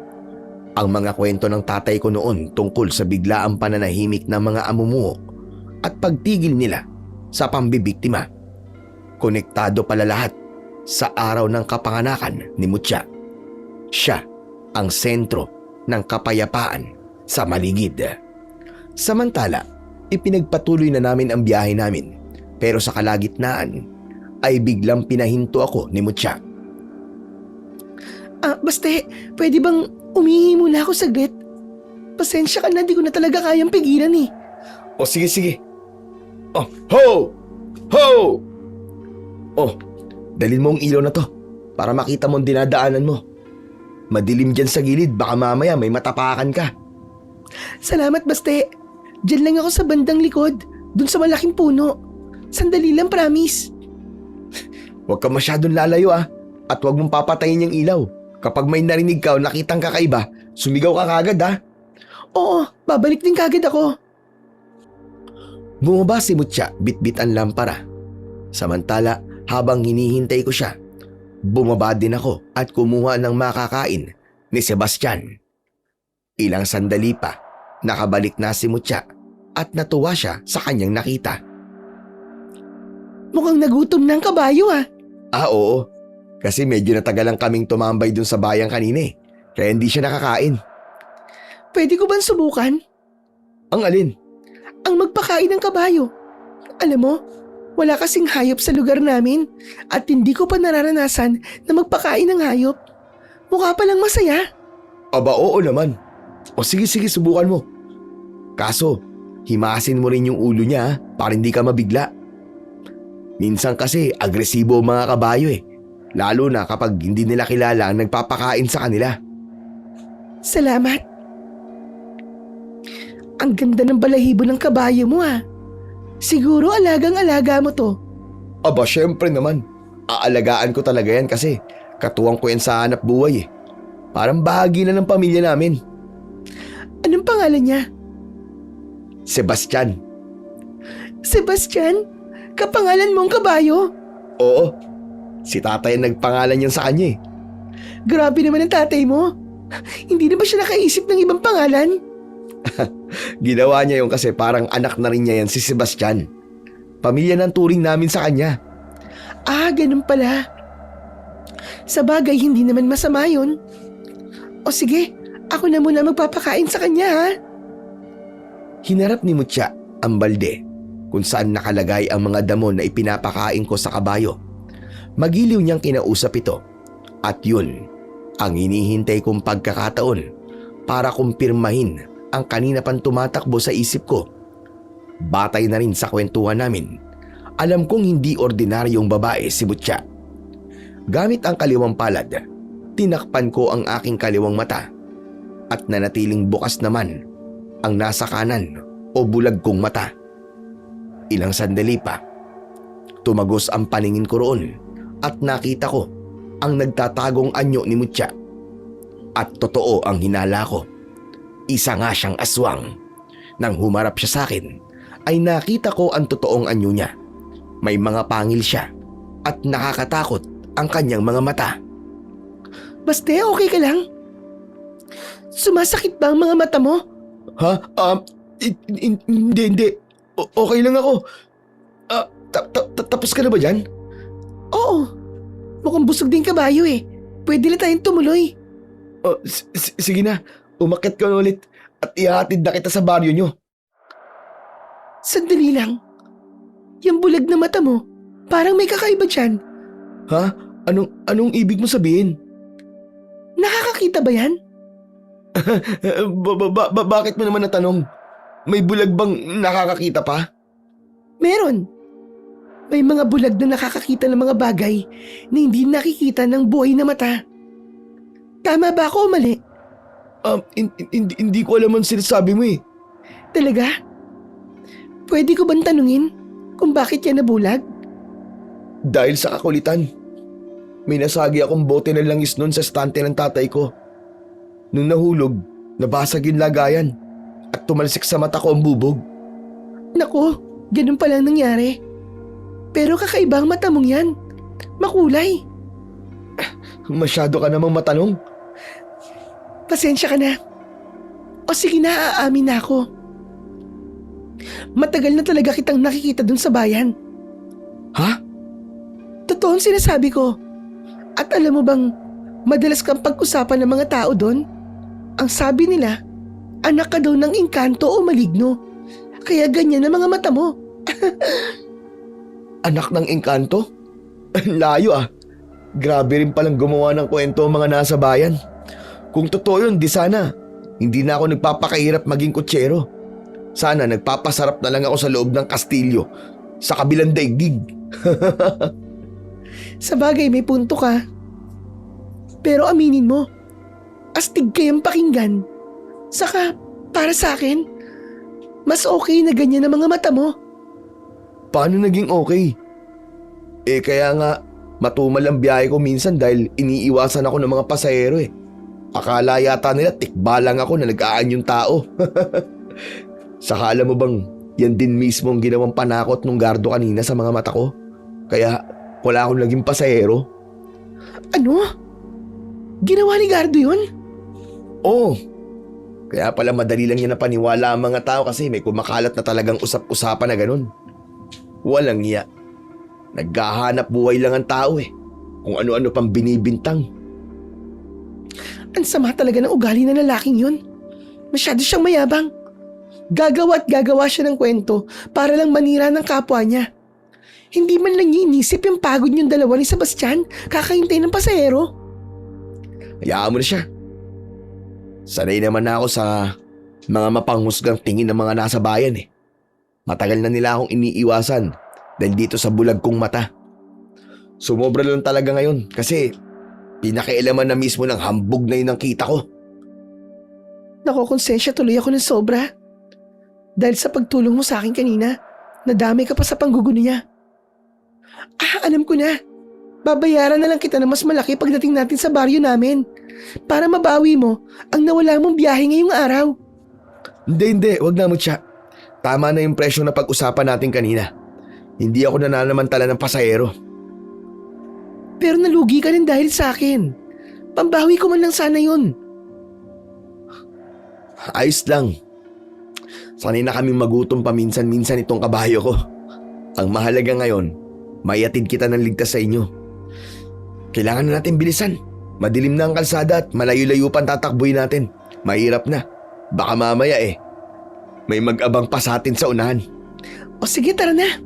Ang mga kwento ng tatay ko noon tungkol sa biglaang pananahimik ng mga amumuo at pagtigil nila sa pambibiktima. Konektado pala lahat sa araw ng kapanganakan ni Mutya. Siya ang sentro ng kapayapaan sa Maligid. Samantala, ipinagpatuloy na namin ang biyahe namin. Pero sa kalagitnaan ay biglang pinahinto ako ni Mutya. Baste, pwede bang umihi muna ako saglit? Pasensya ka na, di ko na talaga kayang pigilan eh. O sige. Oh, ho! Ho! Oh, dalhin mo ang ilaw na to para makita mo ang dinadaanan mo. Madilim dyan sa gilid, baka mamaya may matapakan ka. Salamat, Baste. Diyan lang ako sa bandang likod, dun sa malaking puno. Sandali lang, promise. Huwag ka masyadong lalayo at huwag mong papatayin yung ilaw. Kapag may narinig ka o nakitang kakaiba, sumigaw ka kagad Oo, babalik din kagad ako. Bumaba si Mutya, bitbit ang lampara. Samantala, habang hinihintay ko siya, bumaba din ako at kumuha ng makakain ni Sebastian. Ilang sandali pa, nakabalik na si Mutya at natuwa siya sa kanyang nakita. Mukhang nagutom na ang kabayo Oo. Kasi medyo natagalan kaming tumambay dun sa bayan kanina kaya hindi siya nakakain. Pwede ko bang subukan? Ang alin? Ang magpakain ng kabayo. Alam mo, wala kasing hayop sa lugar namin at hindi ko pa nararanasan na magpakain ng hayop. Mukha palang masaya. Aba oo naman. O sige subukan mo. Kaso, himasin mo rin yung ulo niya para hindi ka mabigla. Minsan kasi agresibo ang mga kabayo lalo na kapag hindi nila kilala ang nagpapakain sa kanila. Salamat. Ang ganda ng balahibo ng kabayo mo Siguro alagang-alaga mo to. Aba syempre naman, aalagaan ko talaga yan kasi katuwang ko yan sa hanap buhay Parang bahagi na ng pamilya namin. Anong pangalan niya? Sebastian. Sebastian? Kapangalan mong kabayo? Oo, si tatay ang nagpangalan yan sa kanya Grabe naman ang tatay mo. Hindi na ba siya nakaisip ng ibang pangalan? Ginawa niya yun kasi parang anak na rin niya yan si Sebastian. Pamilya ng turing namin sa kanya. Ganun pala. Sa bagay, hindi naman masama yun. O sige, ako na muna magpapakain sa kanya Hinarap ni Mutya ang balde kung saan nakalagay ang mga damo na ipinapakain ko sa kabayo. Magiliw niyang kinausap ito at yun ang hinihintay kong pagkakataon para kumpirmahin ang kanina pang tumatakbo sa isip ko. Batay na rin sa kwentuhan namin, alam kong hindi ordinaryong babae si Butya. Gamit ang kaliwang palad, tinakpan ko ang aking kaliwang mata at nanatiling bukas naman ang nasa kanan o bulag kong mata. Ilang sandali pa, tumagos ang paningin ko roon at nakita ko ang nagtatagong anyo ni Mutya. At totoo ang hinala ko. Isa nga siyang aswang. Nang humarap siya sa akin, ay nakita ko ang totoong anyo niya. May mga pangil siya at nakakatakot ang kanyang mga mata. Baste, okay ka lang? Sumasakit ba ang mga mata mo? Ha? Hindi. Okay lang ako. Tapos ka na ba dyan? Oo. Mukhang busog din kabayo eh. Pwede na tayong tumuloy. Sige na, umakyat ka na ulit at ihatid na kita sa baryo nyo. Sandali lang. Yung bulag na mata mo, parang may kakaiba dyan. Ha? Anong ibig mo sabihin? Nakakakita ba yan? Bakit mo naman natanong? May bulag bang nakakakita pa? Meron. May mga bulag na nakakakita ng mga bagay na hindi nakikita ng buhay na mata. Tama ba ako o mali? Hindi ko alam ang sinasabi mo eh. Talaga? Pwede ko bang tanungin kung bakit yan nabulag? Dahil sa kakulitan. May nasagi akong bote ng langis noon sa estante ng tatay ko. Nung nahulog, nabasag yung lagayan at tumalsik sa mata ko ang bubog. Naku, ganun palang nangyari. Pero kakaiba ang mata mong yan. Makulay. Masyado ka namang matanong. Pasensya ka na. O sige na, aamin na ako. Matagal na talaga kitang nakikita dun sa bayan. Ha? Totoo ang sinasabi ko. At alam mo bang madalas kang pag-usapan ng mga tao doon? Ang sabi nila, anak ka daw ng engkanto o maligno. Kaya ganyan ang mga mata mo. Anak ng engkanto? Layo ah. Grabe rin palang gumawa ng kwento ang mga nasa bayan. Kung totoo yun, di sana. Hindi na ako nagpapakahirap maging kutsero. Sana nagpapasarap na lang ako sa loob ng kastilyo sa kabilang daigdig. Sa bagay, may punto ka. Pero aminin mo, astig kayang pakinggan. Saka, para sa akin, mas okay na ganyan ang mga mata mo. Paano naging okay? Kaya nga, matumal ang biyahe ko minsan dahil iniiwasan ako ng mga pasahero eh. Akala yata nila tikba lang ako na nag-aanyong tao. Saka alam mo bang, yan din mismo ang ginawang panakot nung gardo kanina sa mga mata ko. Kaya wala akong naging pasahero. Ano? Ginawa ni Gardo yun? Oo. Kaya pala madali lang yan napaniwala ang mga tao kasi may kumakalat na talagang usap-usapan na ganun. Walang iya. Naghahanap buhay lang ang tao eh. Kung ano-ano pang binibintang. Ang sama talaga ng ugali ng lalaking yun. Masyado siyang mayabang. Gagawa at gagawa siya ng kwento para lang manira ng kapwa niya. Hindi man lang niya inisip yung pagod niyong dalawa ni Sebastian kakahintay ng pasahero. Hayaan mo na siya. Sanay naman na ako sa mga mapanghusgang tingin ng mga nasa bayan eh. Matagal na nila akong iniiwasan dahil dito sa bulag kong mata. Sumobra lang talaga ngayon kasi pinakailaman na mismo ng hambog na yun ang kita ko. Nakokonsensya tuloy ako ng sobra. Dahil sa pagtulong mo sa akin kanina, nadamay ka pa sa panggugulo niya. Alam ko na. Babayaran na lang kita ng mas malaki pagdating natin sa baryo namin para mabawi mo ang nawala mong biyahe ngayong araw. Hindi. Wag na mo siya. Tama na yung presyo na pag-usapan natin kanina. Hindi ako nananamantala ng pasahero. Pero nalugi ka rin dahil sa akin. Pambawi ko man lang sana yun. Ayos lang. Sanay na kaming magutom paminsan-minsan itong kabayo ko. Ang mahalaga ngayon, maiatid kita ng ligtas sa inyo. Kailangan na natin bilisan. Madilim na ang kalsada at malayo-layo pang tatakbuhin natin. Mahirap na. Baka mamaya may mag-abang pa sa atin sa unahan. O sige, tara na.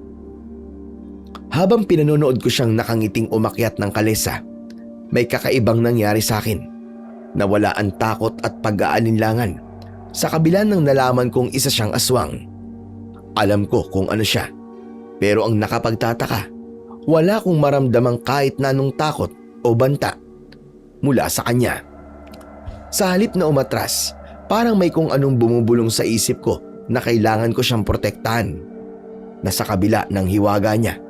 Habang pinanonood ko siyang nakangiting umakyat ng kalesa, may kakaibang nangyari sa akin. Nawala ang takot at pag-aalinlangan sa kabila ng nalaman kong isa siyang aswang. Alam ko kung ano siya, pero ang nakapagtataka, wala kong maramdamang kahit na anong takot o banta mula sa kanya. Sa halip na umatras, parang may kung anong bumubulong sa isip ko na kailangan ko siyang protektahan. Nasa kabila ng hiwaga niya,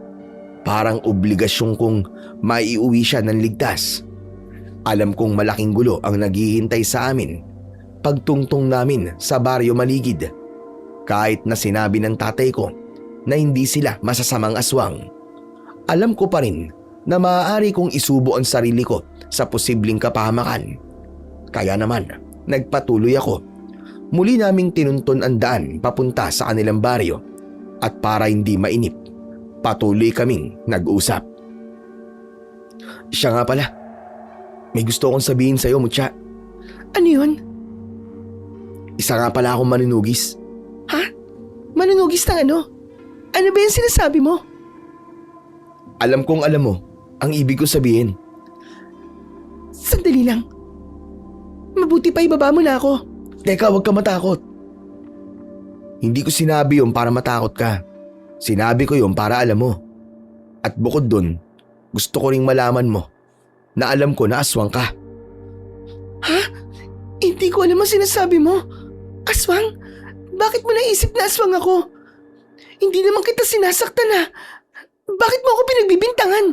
parang obligasyon kong maiuwi siya ng ligtas. Alam kong malaking gulo ang naghihintay sa amin pagtungtong namin sa baryo Maligid. Kahit na sinabi ng tatay ko na hindi sila masasamang aswang, alam ko pa rin na maaari kong isubo ang sarili ko sa posibleng kapahamakan. Kaya naman, nagpatuloy ako. Muli naming tinunton ang daan papunta sa kanilang baryo at para hindi mainip, patuloy kaming nag-usap. Siya nga pala, may gusto akong sabihin sa'yo, Mutya. Ano yun? Isa nga pala akong manunugis. Ha? Manunugis ng ano? Ano ba yung sinasabi mo? Alam kong alam mo ang ibig ko sabihin. Sandali lang. Mabuti pa ibaba mo na ako. Teka, huwag ka matakot. Hindi ko sinabi yun para matakot ka. Sinabi ko yun para alam mo. At bukod dun, gusto ko ring malaman mo na alam ko na aswang ka. Ha? Hindi ko alam ang sinasabi mo. Aswang? Bakit mo naisip na aswang ako? Hindi naman kita sinasaktan na. Bakit mo ako pinagbibintangan?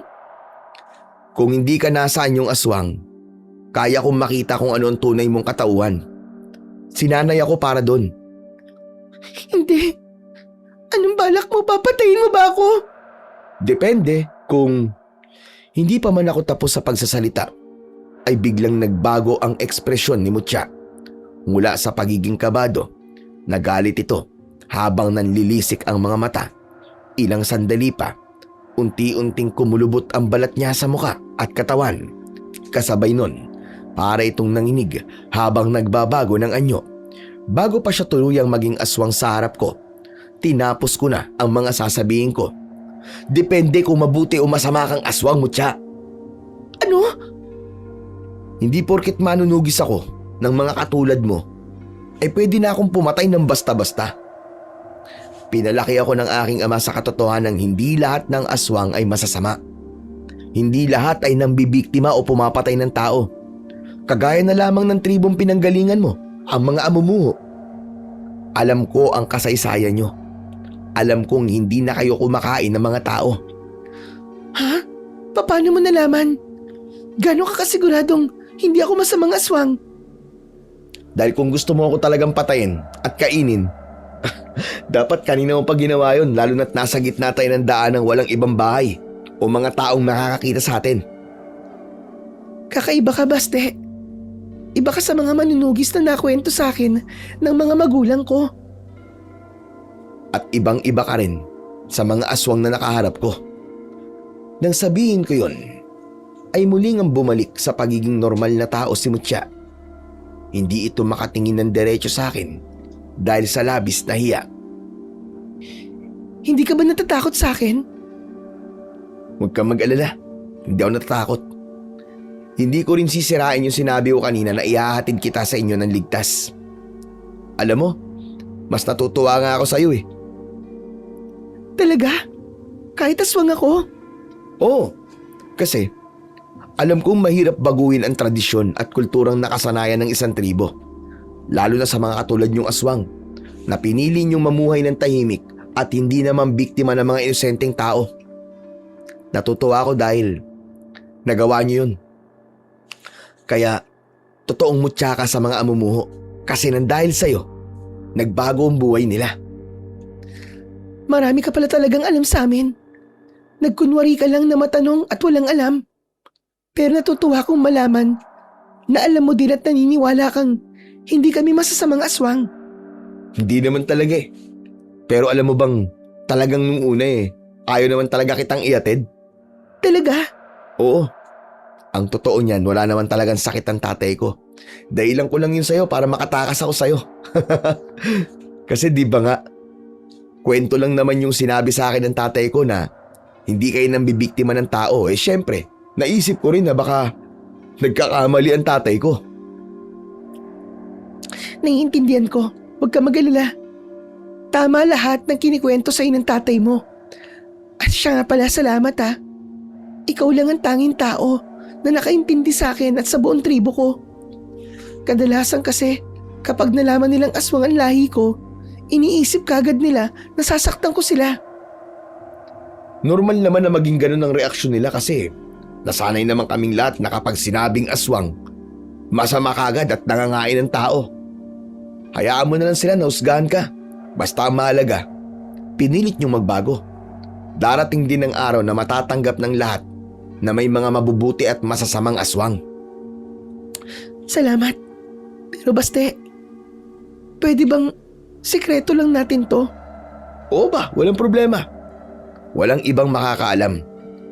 Kung hindi ka nasaan yung aswang, kaya kong makita kung ano ang tunay mong katauhan. Sinanay ako para doon. Hindi. Anong balak mo? Papatayin mo ba ako? Depende kung hindi pa man ako tapos sa pagsasalita, ay biglang nagbago ang ekspresyon ni Mutya. Mula sa pagiging kabado, nagalit ito habang nanlilisik ang mga mata. Ilang sandali pa, unti-unting kumulubot ang balat niya sa muka at katawan. Kasabay nun, para itong nanginig habang nagbabago ng anyo. Bago pa siya tuluyang maging aswang sa harap ko, tinapos ko na ang mga sasabihin ko. Depende kung mabuti o masama kang aswang, Mutya. Ano? Hindi porket manunugis ako ng mga katulad mo, ay pwede na akong pumatay ng basta-basta. Pinalaki ako ng aking ama sa katotohanan ng hindi lahat ng aswang ay masasama. Hindi lahat ay nambibiktima o pumapatay ng tao. Kagaya na lamang ng tribong pinanggalingan mo, ang mga amumuho. Alam ko ang kasaysayan nyo. Alam kong hindi na kayo kumakain ng mga tao. Ha? Paano mo nalaman? Gano'n ka kasiguradong hindi ako masamang aswang? Dahil kung gusto mo ako talagang patayin at kainin, dapat kanina mo pa ginawa yun, lalo na't nasa gitna tayo ng daan ng walang ibang bahay o mga taong nakakakita sa atin. Kakaiba ka, Baste. Iba ka sa mga manunugis na nakwento sa akin ng mga magulang ko. At ibang-iba ka rin sa mga aswang na nakaharap ko. Nang sabihin ko yon, ay muling ang bumalik sa pagiging normal na tao si Mutya. Hindi ito makatingin ng diretso sa akin dahil sa labis na hiya. Hindi ka ba natatakot sa akin? Huwag kang mag-alala, hindi ako natatakot. Hindi ko rin sisirain yung sinabi ko kanina na ihahatid kita sa inyo ng ligtas. Alam mo, mas natutuwa nga ako sa iyo eh. Talaga? Kahit aswang ako? Oo, kasi alam kong mahirap baguhin ang tradisyon at kulturang nakasanayan ng isang tribo. Lalo na sa mga katulad niyong aswang na pinili niyong mamuhay ng tahimik at hindi naman biktima ng mga inosenteng tao. Natutuwa ako dahil nagawa niyo yun. Kaya totoong mutya ka sa mga amumuho kasi nang dahil sa'yo, nagbago ang buhay nila. Marami ka pala talagang alam sa amin. Nagkunwari ka lang na matanong at walang alam. Pero natutuwa kong malaman na alam mo din at naniniwala kang hindi kami masasamang aswang. Hindi naman talaga eh. Pero alam mo bang talagang nung una ayaw naman talaga kitang iatid? Talaga? Oo. Ang totoo niyan, wala naman talagang sakit ang tatay ko. Dahilan ko lang yun sa'yo para makatakas ako sa'yo. Kasi di ba nga, kwento lang naman yung sinabi sa akin ng tatay ko na hindi kayo nang bibiktima ng tao, syempre, naisip ko rin na baka nagkakamali ang tatay ko. Naiintindihan ko. Huwag ka mag-alala. Tama lahat ng kinikwento sa'yo ng tatay mo. At siya nga pala, salamat ha. Ikaw lang ang tanging tao na nakaintindi sa akin at sa buong tribo ko. Kadalasan kasi, kapag nalaman nilang aswang ang lahi ko, iniisip kagad nila na sasaktan ko sila. Normal naman na maging ganun ang reaksyon nila kasi nasanay naman kaming lahat na kapag sinabing aswang, masama kagad at nangangain ng tao. Hayaan mo na lang sila na husgahan ka. Basta ang mahalaga, pinilit niyong magbago. Darating din ang araw na matatanggap ng lahat na may mga mabubuti at masasamang aswang. Salamat. Pero baste, pwede bang sikreto lang natin to? Oo ba, walang problema. Walang ibang makakaalam,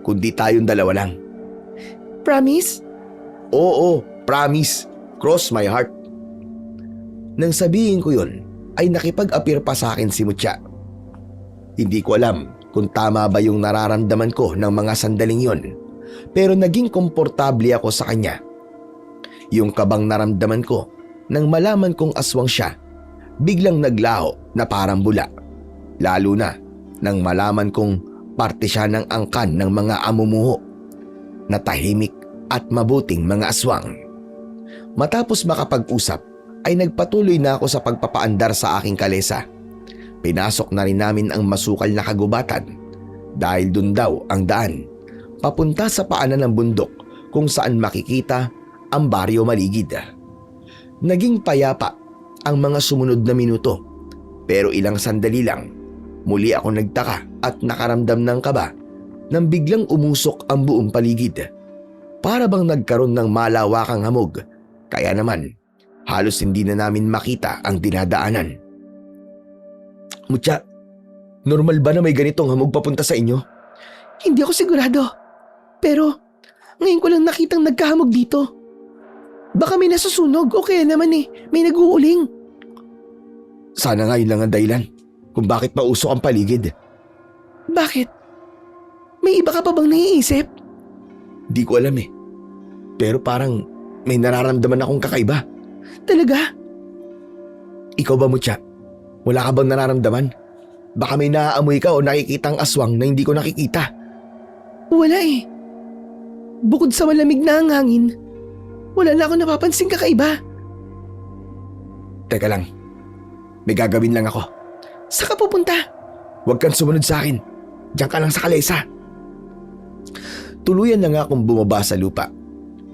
kundi tayong dalawa lang. Promise? Oo, promise. Cross my heart. Nang sabihin ko yun, ay nakipag-appear pa sa akin si Mutya. Hindi ko alam kung tama ba yung nararamdaman ko ng mga sandaling yon, pero naging komportable ako sa kanya. Yung kabang naramdaman ko nang malaman kong aswang siya, biglang naglaho na parang bula. Lalo na nang malaman kong parte siya ng angkan ng mga amumuho na tahimik at mabuting mga aswang. Matapos makapag-usap, ay nagpatuloy na ako sa pagpapaandar sa aking kalesa. Pinasok na rin namin ang masukal na kagubatan dahil dun daw ang daan papunta sa paanan ng bundok kung saan makikita ang Baryo Maligid. Naging payapa ang mga sumunod na minuto, pero ilang sandali lang muli ako nagtaka at nakaramdam ng kaba nang biglang umusok ang buong paligid. Para bang nagkaroon ng malawakang hamog, kaya naman halos hindi na namin makita ang dinadaanan. Mutya, normal ba na may ganitong hamog papunta sa inyo? Hindi ako sigurado. Pero ngayon ko lang nakitang nagkahamog dito. Baka may nasusunog o kaya naman may nag-uuling. Sana nga yun lang ang dahilan kung bakit mausok ang paligid. Bakit? May iba ka pa bang naiisip? Di ko alam Pero parang may nararamdaman akong kakaiba. Talaga? Ikaw ba, Mutya? Wala ka bang nararamdaman? Baka may naaamoy ka o nakikitang aswang na hindi ko nakikita. Wala Bukod sa malamig na ang hangin, wala na ako napapansing kakaiba. Teka lang. May gagawin lang ako. Saan ka pupunta? Huwag kang sumunod sa akin. Diyan ka lang sa kalesa. Tuluyan na nga akong bumaba sa lupa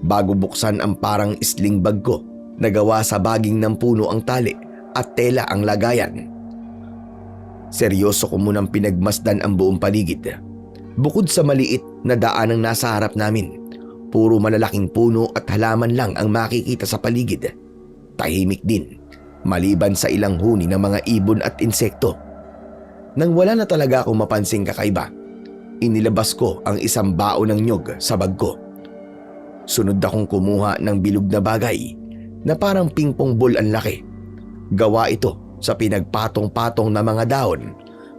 bago buksan ang parang sling bag ko na gawa sa baging ng puno ang tali at tela ang lagayan. Seryoso ko munang pinagmasdan ang buong paligid. Bukod sa maliit na daanang nasa harap namin, puro malalaking puno at halaman lang ang makikita sa paligid. Tahimik din, maliban sa ilang huni ng mga ibon at insekto. Nang wala na talaga akong mapansing kakaiba, inilabas ko ang isang bao ng nyog sa bag ko. Sunod akong kumuha ng bilog na bagay na parang pingpong ball ang laki. Gawa ito sa pinagpatong-patong na mga dahon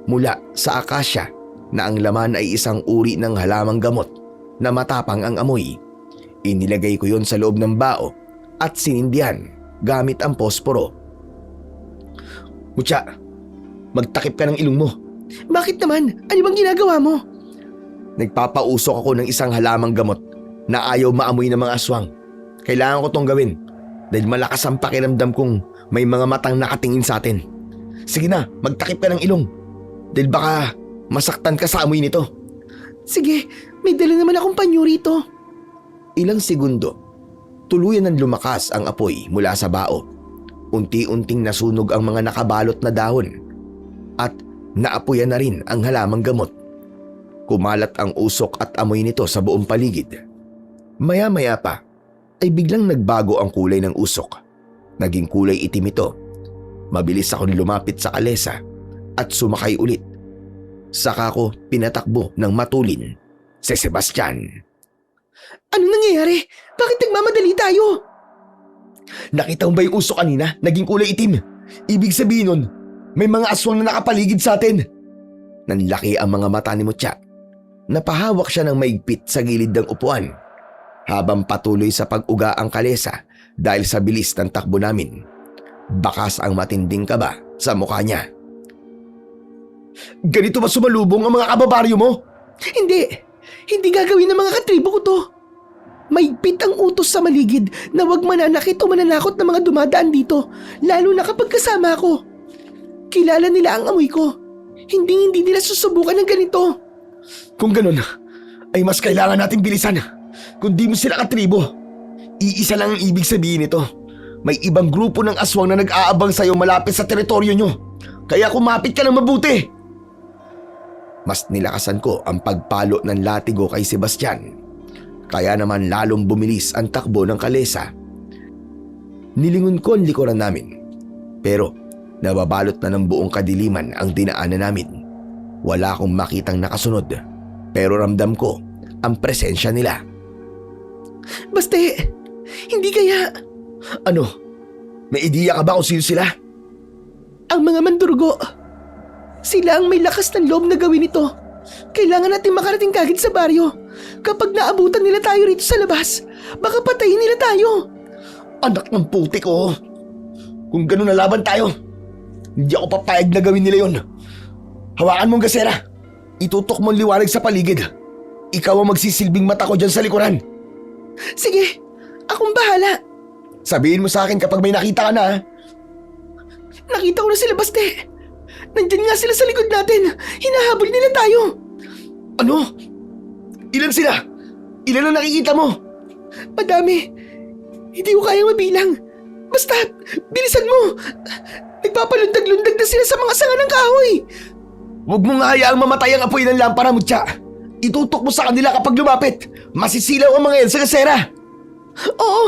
mula sa akasya na ang laman ay isang uri ng halamang gamot na matapang ang amoy. Inilagay ko yon sa loob ng bao at sinindihan gamit ang posporo. Mutya, magtakip ka ng ilong mo. Bakit naman? Ano bang ginagawa mo? Nagpapausok ako ng isang halamang gamot na ayaw maamoy ng mga aswang. Kailangan ko tong gawin dahil malakas ang pakiramdam kong may mga matang nakatingin sa atin. Sige na, magtakip ka ng ilong dahil baka masaktan ka sa amoy nito. Sige, may dala naman akong panyo rito. Ilang segundo, tuluyan ng lumakas ang apoy mula sa bao. Unti-unting nasunog ang mga nakabalot na dahon at naapoyan na rin ang halamang gamot. Kumalat ang usok at amoy nito sa buong paligid. Maya-maya pa ay biglang nagbago ang kulay ng usok. Naging kulay itim ito. Mabilis akong lumapit sa kalesa at sumakay ulit. Saka ko pinatakbo ng matulin si Sebastian. Anong nangyayari? Bakit nagmamadali tayo? Nakita mo ba yung usok kanina? Naging kulay itim. Ibig sabihin nun, may mga aswang na nakapaligid sa atin. Nanlaki ang mga mata ni Mutya. Napahawak siya ng maigpit sa gilid ng upuan habang patuloy sa pag-uga ang kalesa dahil sa bilis ng takbo namin. Bakas ang matinding kaba sa mukha niya. Ganito ba sumalubong ang mga kababaryo mo? Hindi! Hindi gagawin ng mga katribo ko to. Maigpit ang utos sa maligid na huwag mananakit o mananakot ng mga dumadaan dito, lalo na kapag kasama ako. Kilala nila ang amoy ko. Hindi nila susubukan ng ganito. Kung ganun, ay mas kailangan nating bilisan. Kung di mo sila katribo, iisa lang ang ibig sabihin nito. May ibang grupo ng aswang na nag-aabang sa'yo malapit sa teritoryo nyo. Kaya kumapit ka ng mabuti. Mas nilakasan ko ang pagpalo ng latigo kay Sebastian. Kaya naman lalong bumilis ang takbo ng kalesa. Nilingon ko ang likuran namin. Pero nababalot na ng buong kadiliman ang dinaanan namin. Wala akong makitang nakasunod. Pero ramdam ko ang presensya nila. Baste, hindi kaya Ano? May ideya ka ba kung sino sila? ang mga mandurugo. Sila ang may lakas ng loob na gawin ito. Kailangan natin makarating kagad sa baryo. Kapag naabutan nila tayo rito sa labas, baka patayin nila tayo. Anak ng putik ko. Kung ganun na laban tayo, hindi ako papayag na gawin nila yon. Hawakan mo ang gasera. Itutok mo ang liwanag sa paligid. Ikaw ang magsisilbing mata ko dyan sa likuran. Sige, akong bahala. Sabihin mo sa akin kapag may nakita ka na, ha? Nakita ko na sila, Baste. Nandyan nga sila sa likod natin. Hinahabol nila tayo. Ano? Ilan sila? Ilan ang nakikita mo? Madami. Hindi ko kayang mabilang. Basta, bilisan mo. Nagpapalundag-lundag na sila sa mga sanga ng kahoy. Huwag mo nga hayaang mamatay ang apoy ng lampara, Mutya. Itutok mo sa kanila kapag lumapit. Masisilaw ang mga yan sa gasera. Oo.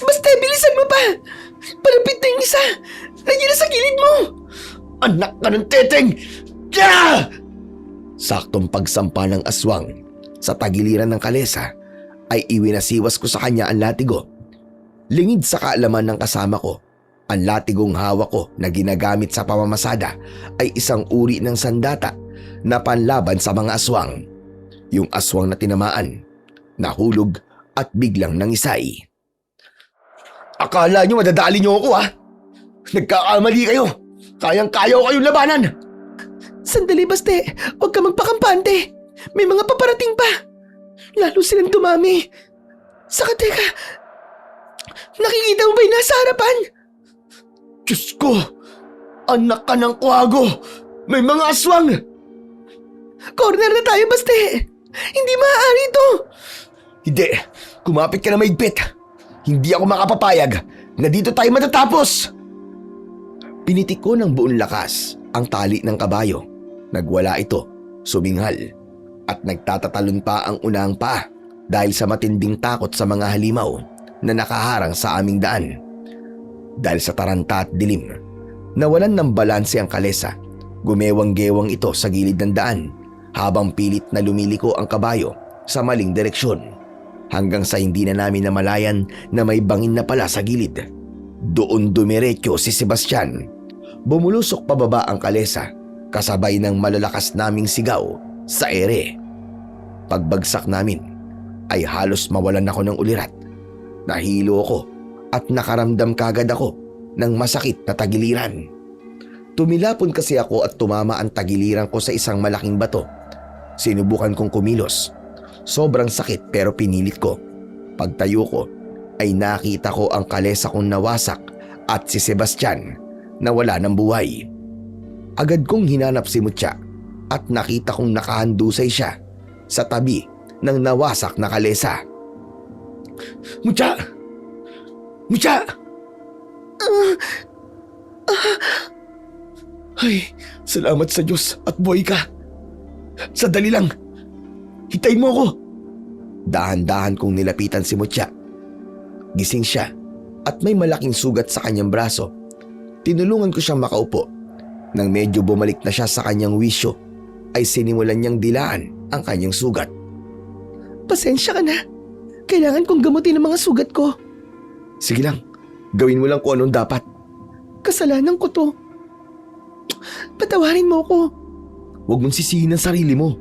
Basta, bilisan mo pa. Palapit na yung isa. Nandiyan na sa gilid mo. Anak ka ng teteng! Kya! Saktong pagsampa ng aswang sa tagiliran ng kalesa ay iwinasiwas ko sa kanya ang latigo. Lingid sa kaalaman ng kasama ko, ang latigong hawak ko na ginagamit sa pamamasada ay isang uri ng sandata na panlaban sa mga aswang. Yung aswang na tinamaan, nahulog at biglang nangisay. Akala nyo madadali nyo ako, ha? Nagkakamali kayo. Kayang-kaya ko kayong labanan. Sandali, Baste. Huwag ka magpakampante. May mga paparating pa. Lalo silang dumami. Saka teka, nakikita mo ba yung nasa harapan? Diyos ko! Anak ka ng kwago! May mga aswang! Corner na tayo, Baste. Hindi maaari ito. Hindi. Kumapit ka na maigpit. Hindi ako makapapayag na dito tayo matatapos. Pinitik ko ng buong lakas ang tali ng kabayo. Nagwala ito, suminghal, at nagtatatalon pa ang unang paa dahil sa matinding takot sa mga halimaw na nakaharang sa aming daan. Dahil sa taranta at dilim, nawalan ng balanse ang kalesa. Gumewang-gewang ito sa gilid ng daan habang pilit na lumiliko ang kabayo sa maling direksyon. Hanggang sa hindi na namin namalayan na may bangin na pala sa gilid. Doon dumiretso si Sebastian. Bumulusok pababa ang kalesa kasabay ng malalakas naming sigaw sa ere. Pagbagsak namin ay halos mawalan ako ng ulirat. Nahilo ako at nakaramdam kagad ako ng masakit na tagiliran. Tumilapon kasi ako at tumama ang tagiliran ko sa isang malaking bato. Sinubukan kong kumilos. Sobrang sakit pero pinilit ko. Pagtayo ko ay nakita ko ang kalesa kong nawasak at si Sebastian na wala ng buhay. Agad kong hinanap si Mutya at nakita kong nakahandusay siya sa tabi ng nawasak na kalesa. Mutya! Mutya! Ay, salamat sa Diyos at buhay ka. Sandali lang. Hitayin mo ako. Dahan-dahan kong nilapitan si Mutya. Gising siya at may malaking sugat sa kanyang braso. Tinulungan ko siyang makaupo. Nang medyo bumalik na siya sa kanyang wisyo, ay sinimulan niyang dilaan ang kanyang sugat. Pasensya ka na. Kailangan kong gamutin ang mga sugat ko. Sige lang, gawin mo lang kung anong dapat. Kasalanan ko to. Patawarin mo ko. Huwag mong sisihin ang sarili mo.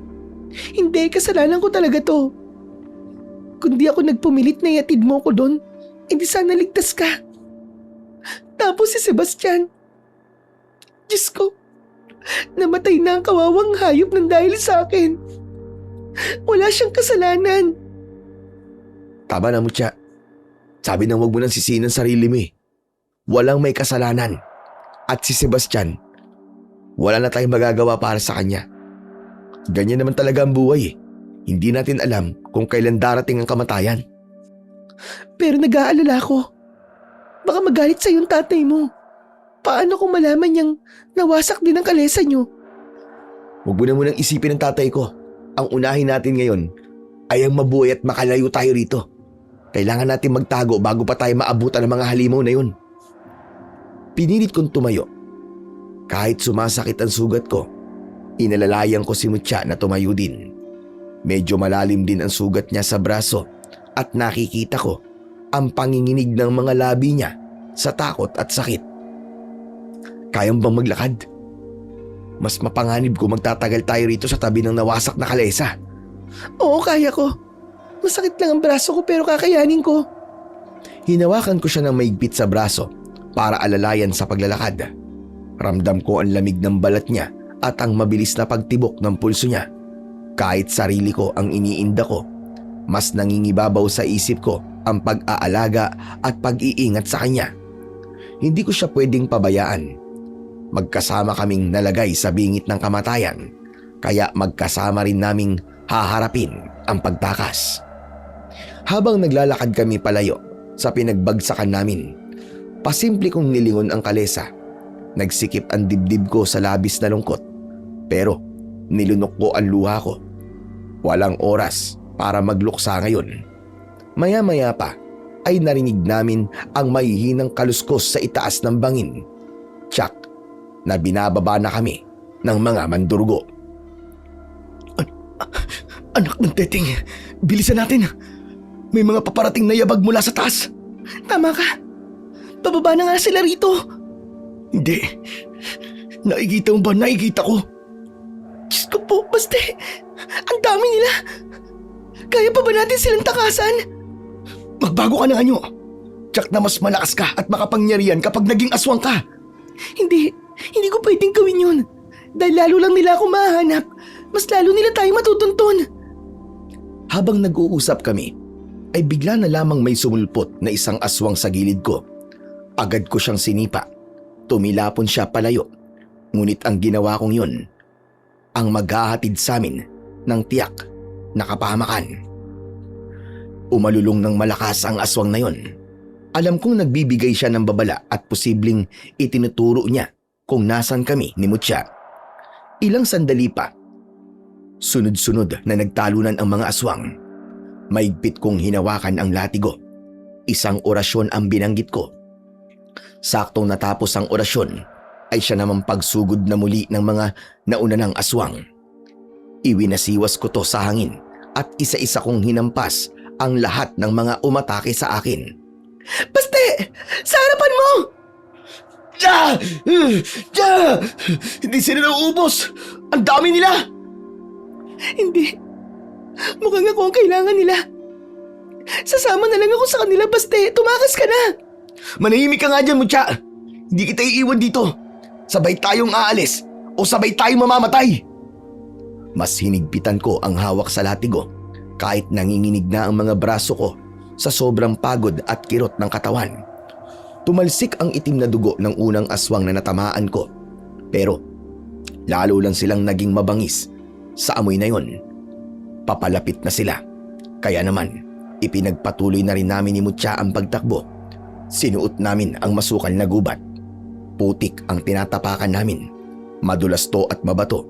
Hindi, kasalanan ko talaga to. Kundi ako nagpumilit na iatid mo ko doon, hindi sana ligtas ka. Tapos si Sebastian. Diyos ko, namatay na ang kawawang hayop ng dahil sa akin. Wala siyang kasalanan. Tama na, Mutya. Sabi nang wag mo nang sisihin ang sarili mo eh. Walang may kasalanan. At si Sebastian, wala na tayong magagawa para sa kanya. Ganyan naman talaga ang buhay eh. Hindi natin alam kung kailan darating ang kamatayan. Pero nag-aalala ko. Baka magalit sa yung tatay mo. Paano kung malaman niyang nawasak din ang kalesa niyo? Huwag mo na munang isipin ng tatay ko. Ang unahin natin ngayon ay ang mabuhay at makalayo tayo rito. Kailangan natin magtago bago pa tayo maabutan ng mga halimaw na yun. Pinilit kong tumayo. Kahit sumasakit ang sugat ko, inalalayan ko si Mutya na tumayo din. Medyo malalim din ang sugat niya sa braso at nakikita ko ang panginginig ng mga labi niya sa takot at sakit. Kayang bang maglakad? Mas mapanganib ko magtatagal tayo rito sa tabi ng nawasak na kalesa. Oo, kaya ko. Masakit lang ang braso ko pero kakayanin ko. Hinawakan ko siya ng maigpit sa braso para alalayan sa paglalakad. Ramdam ko ang lamig ng balat niya at ang mabilis na pagtibok ng pulso niya. Kahit sarili ko ang iniinda ko, mas nangingibabaw sa isip ko ang pag-aalaga at pag-iingat sa kanya. Hindi ko siya pwedeng pabayaan. Magkasama kaming nalagay sa bingit ng kamatayan, kaya magkasama rin naming haharapin ang pagtakas. Habang naglalakad kami palayo sa pinagbagsakan namin, pasimple kong nilingon ang kalesa. Nagsikip ang dibdib ko sa labis na lungkot, pero nilunok ko ang luha ko. Walang oras para magluksa ngayon. Maya-maya pa ay narinig namin ang mahihinang kaluskos sa itaas ng bangin. Tsak na binababa na kami ng mga mandurgo. Anak ng teting, bilisan natin. May mga paparating na yabag mula sa taas. Tama ka. Pababa na nga sila rito. Hindi. Nakikita mo ba? Nakikita ko. Diyos ko po, baste. Ang dami nila. Kaya pa ba natin silang takasan? Magbago ka na anyo. Tsak na mas malakas ka at makapangyarihan kapag naging aswang ka. Hindi ko pwedeng gawin yun. Dahil lalo lang nila ako mahanap. Mas lalo nila tayo matutuntun. Habang nag-uusap kami, ay bigla na lamang may sumulpot na isang aswang sa gilid ko. Agad ko siyang sinipa. Tumilapon siya palayo. Ngunit ang ginawa kong yun, ang maghahatid sa amin ng tiyak na kapahamakan. Umalulong ng malakas ang aswang na yon. Alam kong nagbibigay siya ng babala at posibleng itinuturo niya kung nasan kami ni Mutya. Ilang sandali pa, sunod-sunod na nagtalunan ang mga aswang. Maigpit kong hinawakan ang latigo. Isang orasyon ang binanggit ko. Saktong natapos ang orasyon, ay siya namang pagsugod na muli ng mga nauna ng aswang. Iwinasiwas ko to sa hangin at isa-isa kong hinampas ang lahat ng mga umatake sa akin. Baste! Sa harapan mo! Hindi sila nauubos! Ang dami nila! Hindi. Mukhang ako ang kailangan nila. Sasama na lang ako sa kanila, baste. Tumakas ka na. Manahimik ka nga dyan, Mutya. Hindi kita iiwan dito. Sabay tayong aalis o sabay tayong mamamatay. Mas hinigpitan ko ang hawak sa latigo kahit nanginginig na ang mga braso ko sa sobrang pagod at kirot ng katawan. Tumalsik ang itim na dugo ng unang aswang na natamaan ko. Pero lalo lang silang naging mabangis sa amoy na yon. Papalapit na sila. Kaya naman, ipinagpatuloy na rin namin ni Mutya ang pagtakbo. Sinuot namin ang masukal na gubat. Putik ang tinatapakan namin. Madulas to at mabato.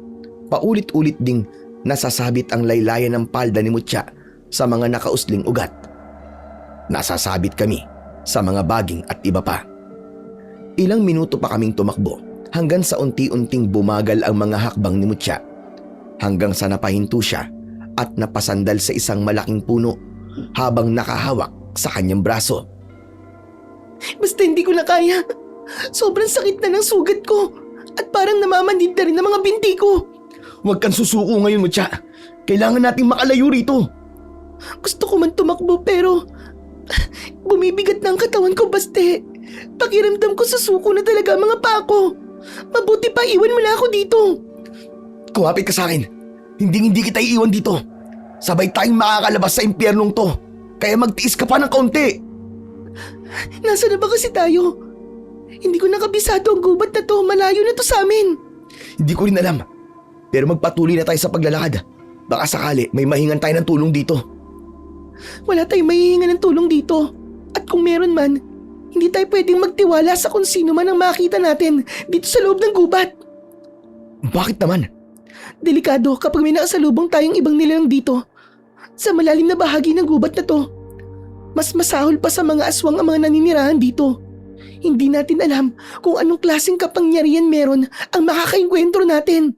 Paulit-ulit ding nasasabit ang laylayan ng palda ni Mutya sa mga nakausling ugat. Nasasabit kami sa mga baging at iba pa. Ilang minuto pa kaming tumakbo hanggang sa unti-unting bumagal ang mga hakbang ni Mutya. Hanggang sa napahinto siya at napasandal sa isang malaking puno habang nakahawak sa kanyang braso. Basta hindi ko na kaya. Sobrang sakit na ng sugat ko. At parang namamanid na rin ang mga binti ko. Huwag kang susuko ngayon, Mutya. Kailangan nating makalayo rito. Gusto ko man tumakbo pero bumibigat na ang katawan ko, Baste. Pakiramdam ko sa suko na talaga ang mga paa ko. Mabuti pa iwan mo na ako dito. Kumapit ka sa akin. Hindi kita iiwan dito. Sabay tayong makakalabas sa impyernong to. Kaya magtiis ka pa ng kaunti. Nasaan na ba kasi tayo? Hindi ko nakabisado ang gubat na to. Malayo na to sa amin. Hindi ko rin alam. Pero magpatuloy na tayo sa paglalakad. Baka sakali may mahingan tayo ng tulong dito. Wala tayong mahihinga ng tulong dito. At kung meron man, hindi tayo pwedeng magtiwala sa kung sino man ang makita natin dito sa loob ng gubat. Bakit naman? Delikado kapag may nakasalubong tayong ibang nilalang dito. Sa malalim na bahagi ng gubat na to, mas masahol pa sa mga aswang ang mga naninirahan dito. Hindi natin alam kung anong klaseng kapangyarihan meron ang makakaengkwentro natin.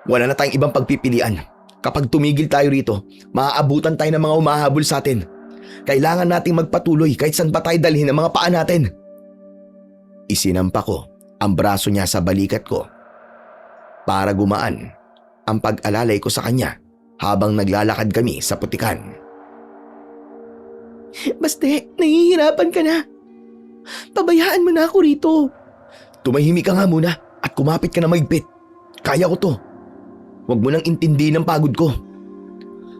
Wala na tayong ibang pagpipilian. Kapag tumigil tayo rito, maaabutan tayo ng mga umahabol sa atin. Kailangan nating magpatuloy kahit saan ba tayo dalhin ang mga paa natin. Isinampa ko ang braso niya sa balikat ko para gumaan ang pag-alalay ko sa kanya habang naglalakad kami sa putikan. Baste, nahihirapan ka na. Pabayaan mo na ako rito. Tumahimik ka nga muna at kumapit ka na maigpit. Kaya ko to. Huwag mo nang intindihin ang pagod ko.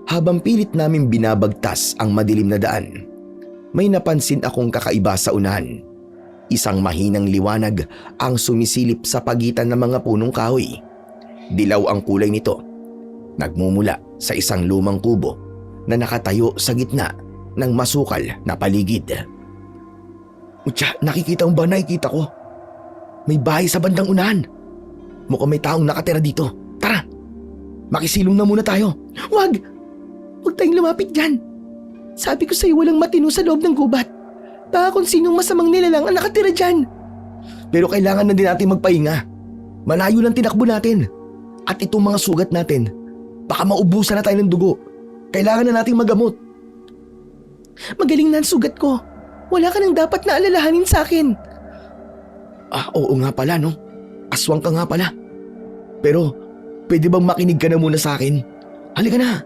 Habang pilit namin binabagtas ang madilim na daan, may napansin akong kakaiba sa unahan. Isang mahinang liwanag ang sumisilip sa pagitan ng mga punong kahoy. Dilaw ang kulay nito. Nagmumula sa isang lumang kubo na nakatayo sa gitna ng masukal na paligid. Mutya, nakikita mo ba nakikita ko? May bahay sa bandang unahan. Mukhang may taong nakatira dito. Tara! Makisilong na muna tayo. Wag! Huwag tayong lumapit dyan. Sabi ko sa'yo walang matino sa loob ng gubat. Baka kung sinong masamang nilalang ang nakatira dyan. Pero kailangan na din natin magpahinga. Malayo lang tinakbo natin. At itong mga sugat natin, baka maubusan na tayo ng dugo. Kailangan na nating magamot. Magaling na ang sugat ko. Wala ka nang dapat na alalahanin sa akin. Oo nga pala, no? Aswang ka nga pala. Pero, pwede bang makinig ka na muna sa akin? Halika na.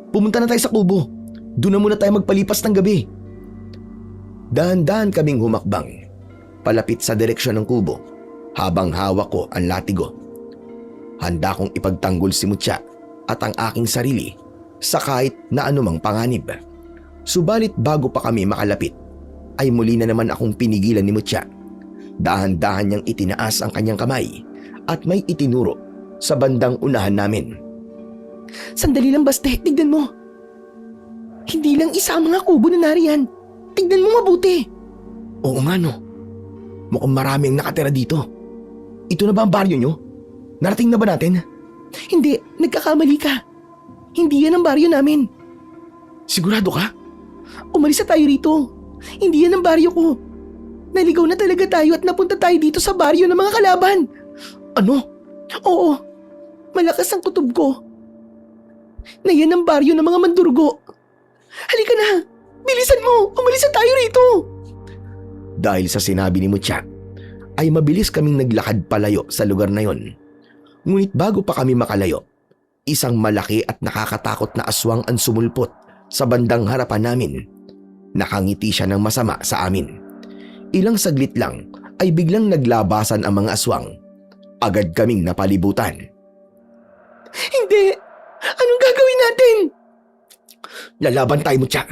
Pumunta na tayo sa kubo. Doon na muna tayo magpalipas ng gabi. Dahan-dahan kaming humakbang, palapit sa direksyon ng kubo, habang hawak ko ang latigo. Handa kong ipagtanggol si Mutya at ang aking sarili sa kahit na anumang panganib. Subalit bago pa kami makalapit, ay muli na naman akong pinigilan ni Mutya. Dahan-dahan niyang itinaas ang kanyang kamay at may itinuro sa bandang unahan namin. Sandali lang, Baste. Tignan mo. Hindi lang isa ang mga kubo na nariyan. Tignan mo mabuti. Oo nga, no. Mukhang maraming nakatira dito. Ito na ba ang baryo nyo? Narating na ba natin? Hindi, nagkakamali ka. Hindi yan ang baryo namin. Sigurado ka? Umalis na tayo rito. Hindi yan ang baryo ko. Naligaw na talaga tayo at napunta tayo dito sa baryo ng mga kalaban. Ano? Oo, malakas ang kutob ko. Na yan ang baryo ng mga mandurgo. Halika na, bilisan mo, umalis na tayo rito. Dahil sa sinabi ni Mutya, ay mabilis kaming naglakad palayo sa lugar na yon. Ngunit bago pa kami makalayo, isang malaki at nakakatakot na aswang ang sumulpot sa bandang harapan namin. Nakangiti siya ng masama sa amin. Ilang saglit lang ay biglang naglabasan ang mga aswang. Agad kaming napalibutan. Hindi, anong gagawin natin? Lalaban tayo, Mutya.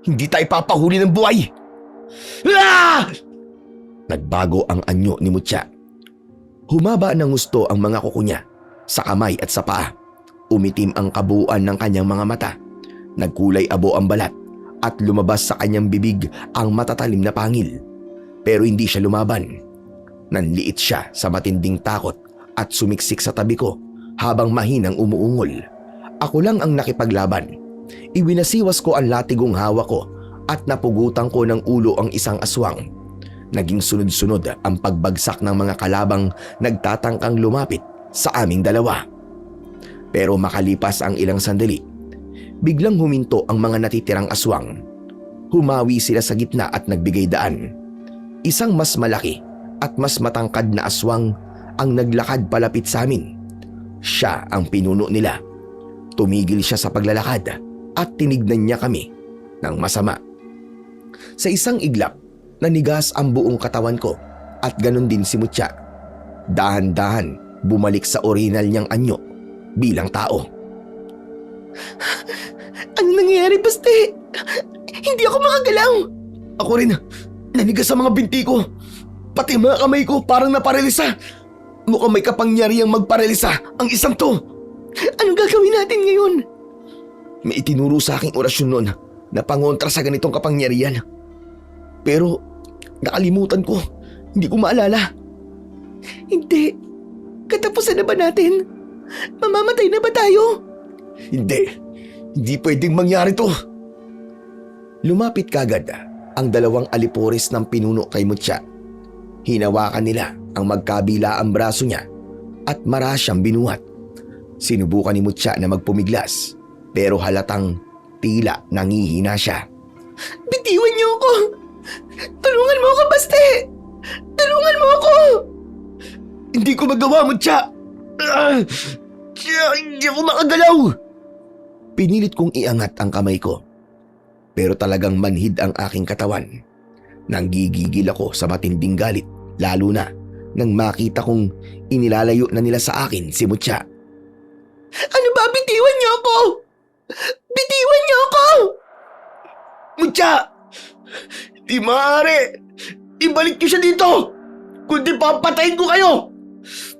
Hindi tayo papahuli ng buhay. Ah! Nagbago ang anyo ni Mutya. Humaba ng gusto ang mga kuko niya sa kamay at sa paa. Umitim ang kabuuan ng kanyang mga mata. Nagkulay abo ang balat at lumabas sa kanyang bibig ang matatalim na pangil. Pero hindi siya lumaban. Nanliit siya sa matinding takot at sumiksik sa tabi ko habang mahinang umuungol. Ako lang ang nakipaglaban. Iwinasiwas ko ang latigong hawak ko at napugutan ko ng ulo ang isang aswang. Naging sunod-sunod ang pagbagsak ng mga kalabang nagtatangkang lumapit sa aming dalawa. Pero makalipas ang ilang sandali, biglang huminto ang mga natitirang aswang. Humawi sila sa gitna at nagbigay daan. Isang mas malaki at mas matangkad na aswang ang naglakad palapit sa amin. Siya ang pinuno nila. Tumigil siya sa paglalakad at tinignan niya kami ng masama. Sa isang iglap, nanigas ang buong katawan ko at ganun din si Mutya. Dahan-dahan bumalik sa original niyang anyo bilang tao. Ano nangyayari, Baste? Hindi ako makagalaw. Ako rin, nanigas sa mga binti ko. Pati mga kamay ko parang naparalisa. Mukhang may kapangyarihang magparalisa ang isang to. Anong gagawin natin ngayon? May itinuro sa aking orasyon noon na pangontra sa ganitong kapangyarihan. Pero nakalimutan ko, hindi ko maalala. Hindi. Katapusan na ba natin? Mamamatay na ba tayo? Hindi pwedeng mangyari to. Lumapit kagad ang dalawang alipores ng pinuno kay Mutya. Hinawakan nila ang magkabila ang braso niya at marasyang binuhat. Sinubukan ni Mutya na magpumiglas pero halatang tila nangihina siya. Bitiwan niyo ako! Tulungan mo ako, Baste! Tulungan mo ako! Hindi ko magawa, Mutya! Hindi ako makagalaw! Pinilit kong iangat ang kamay ko. Pero talagang manhid ang aking katawan. Nanggigigil ako sa matinding galit, lalo na nang makita kong inilalayo na nila sa akin si Mutya. Ano ba? Bitiwan niyo ako! Bitiwan niyo ako! Mutya! Di maaari! Ibalik niyo siya dito! Kundi papatayin ko kayo!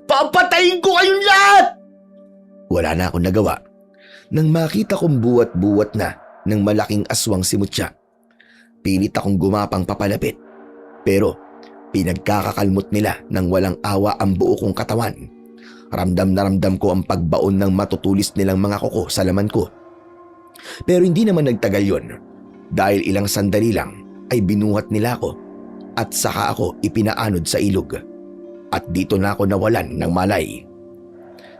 Papatayin ko kayong lahat! Wala na akong nagawa nang makita kong buwat-buwat na ng malaking aswang si Mutya. Pilit akong gumapang papalapit. Pero pinagkakakalmot nila nang walang awa ang buo kong katawan. Ramdam na ramdam ko ang pagbaon ng matutulis nilang mga kuko sa laman ko. Pero hindi naman nagtagal yon. Dahil ilang sandali lang ay binuhat nila ako at saka ako ipinaanod sa ilog. At dito na ako nawalan ng malay.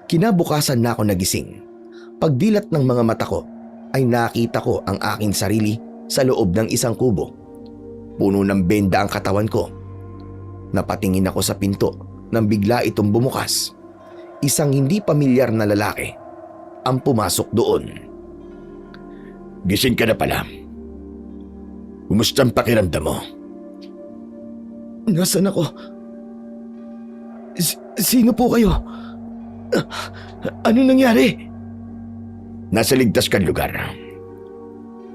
Kinabukasan na ako nagising. Pagdilat ng mga mata ko ay nakita ko ang aking sarili sa loob ng isang kubo. Puno ng benda ang katawan ko. Napatingin ako sa pinto nang bigla itong bumukas. Isang hindi pamilyar na lalaki ang pumasok doon. Gising ka na pala. Kumusta ang pakiramdam mo? Nasaan ako? Sino po kayo? Ano nangyari? Nasa ligtas kang lugar.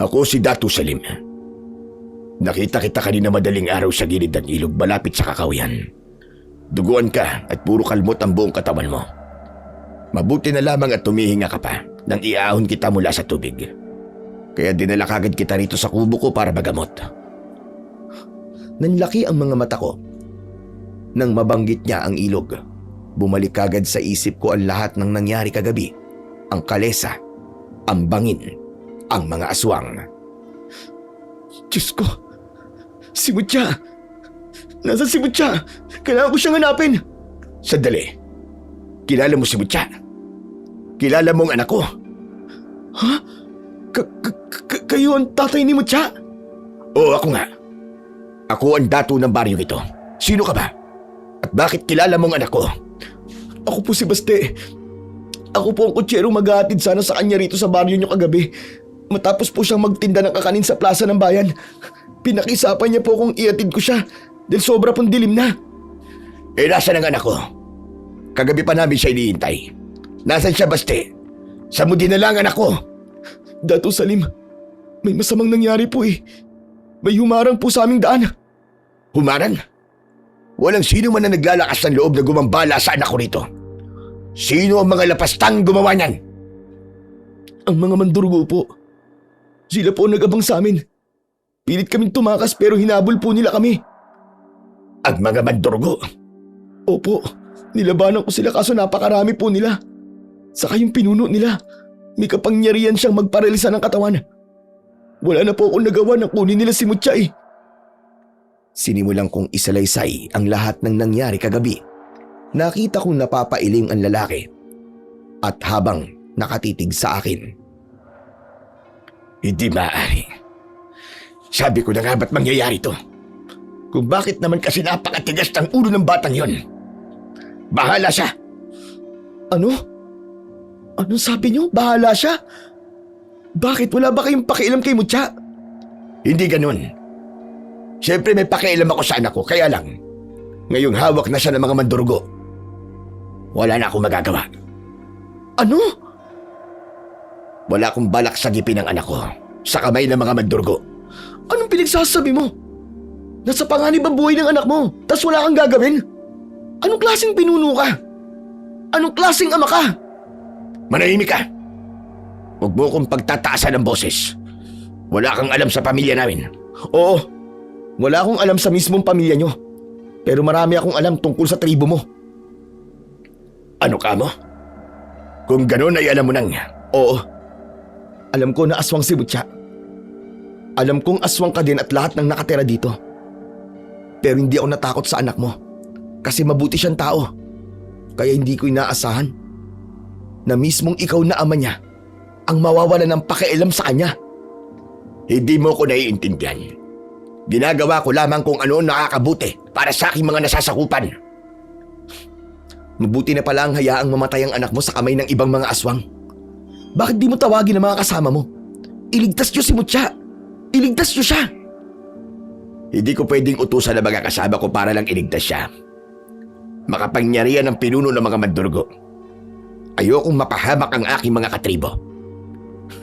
Ako si Datu Salim. Nakita kita kanina madaling araw sa gilid ng ilog malapit sa kakawihan. Duguan ka at puro kalmot ang buong katawan mo. Mabuti na lamang at tumihinga ka pa nang iahon kita mula sa tubig. Kaya dinala kagad kita rito sa kubo ko para magamot. Nanlaki ang mga mata ko. Nang mabanggit niya ang ilog, bumalik kagad sa isip ko ang lahat ng nangyari kagabi. Ang kalesa, ang bangin, ang mga aswang. Diyos ko! Si Mutya! Nasaan si Mutya? Kailangan ko siyang hanapin! Sandali. Kilala mo si Mutya? Kilala mo ang anak ko? Ha? Kayo ang tatay ni Mutya? Oo, ako nga. Ako ang Datu ng baryong ito. Sino ka ba? At bakit kilala mo ang anak ko? Ako po si Baste. Ako po ang kutsero maghahatid sana sa kanya rito sa baryo niyo kagabi. Matapos po siyang magtinda ng kakanin sa plaza ng bayan. Pinakisapan niya po kung iatid ko siya dahil sobra pong dilim na. Eh, nasaan ang anak ko? Kagabi pa namin siya iniintay. Nasaan siya, Baste? Saan mo dinala ang anak ko? Datu Salim, may masamang nangyari po eh. May humarang po sa aming daan. Humarang? Walang sino man na naglalakas ng loob na gumambala sa anak ko rito. Sino ang mga lapastang gumawa niyan? Ang mga mandurugo po. Sila po ang nag-abang sa amin. Pilit kaming tumakas pero hinabol po nila kami. Ang mga mandurgo? Opo, nilabanan ko sila kaso napakarami po nila. Saka yung pinuno nila, may kapangyarihan siyang magparalisa ng katawan. Wala na po akong nagawa na kunin nila si Mutya eh. Sinimulan kong isalaysay ang lahat ng nangyari kagabi. Nakita kong napapailing ang lalaki at habang nakatitig sa akin. Hindi maaari. Sabi ko na nga ba't mangyayari to? Kung bakit naman kasi napakatigas ng ulo ng batang yon. Bahala siya. Ano? Anong sabi niyo? Bahala siya? Bakit wala ba kayong pakialam kay Mutya? Hindi ganun. Siyempre may pakialam ako sa anak ko, kaya lang. Ngayong hawak na siya ng mga mandurgo. Wala na akong magagawa. Ano? Wala akong balak sagipin ang anak ko sa kamay ng mga mandurgo. Anong pinagsasabi mo? Nasa panganib ang buhay ng anak mo, tas wala kang gagawin? Anong klaseng pinuno ka? Anong klaseng ama ka? Manahimik ka! Huwag mo kong pagtataasan ng boses. Wala kang alam sa pamilya namin. Oo, wala akong alam sa mismong pamilya nyo. Pero marami akong alam tungkol sa tribo mo. Ano ka mo? Kung gano'n ay alam mo nang. Oo, alam ko na aswang si Mutya. Alam kong aswang ka din at lahat ng nakatira dito. Pero hindi ako natakot sa anak mo. Kasi mabuti siyang tao. Kaya hindi ko inaasahan na mismong ikaw na ama niya ang mawawala ng pakialam sa kanya. Hindi mo ko naiintindihan. Ginagawa ko lamang kung ano ang nakakabuti para sa aking mga nasasakupan. Mabuti na pala ang hayaang mamatay ang anak mo sa kamay ng ibang mga aswang. Bakit di mo tawagin ang mga kasama mo? Iligtas niyo si Mutya. Iligtas niyo siya. Hindi ko pwedeng utusan ang mga kasama ko para lang iligtas siya. Makapangyarihan ang pinuno ng mga mandurgo. Ayokong mapahamak ang aking mga katribo.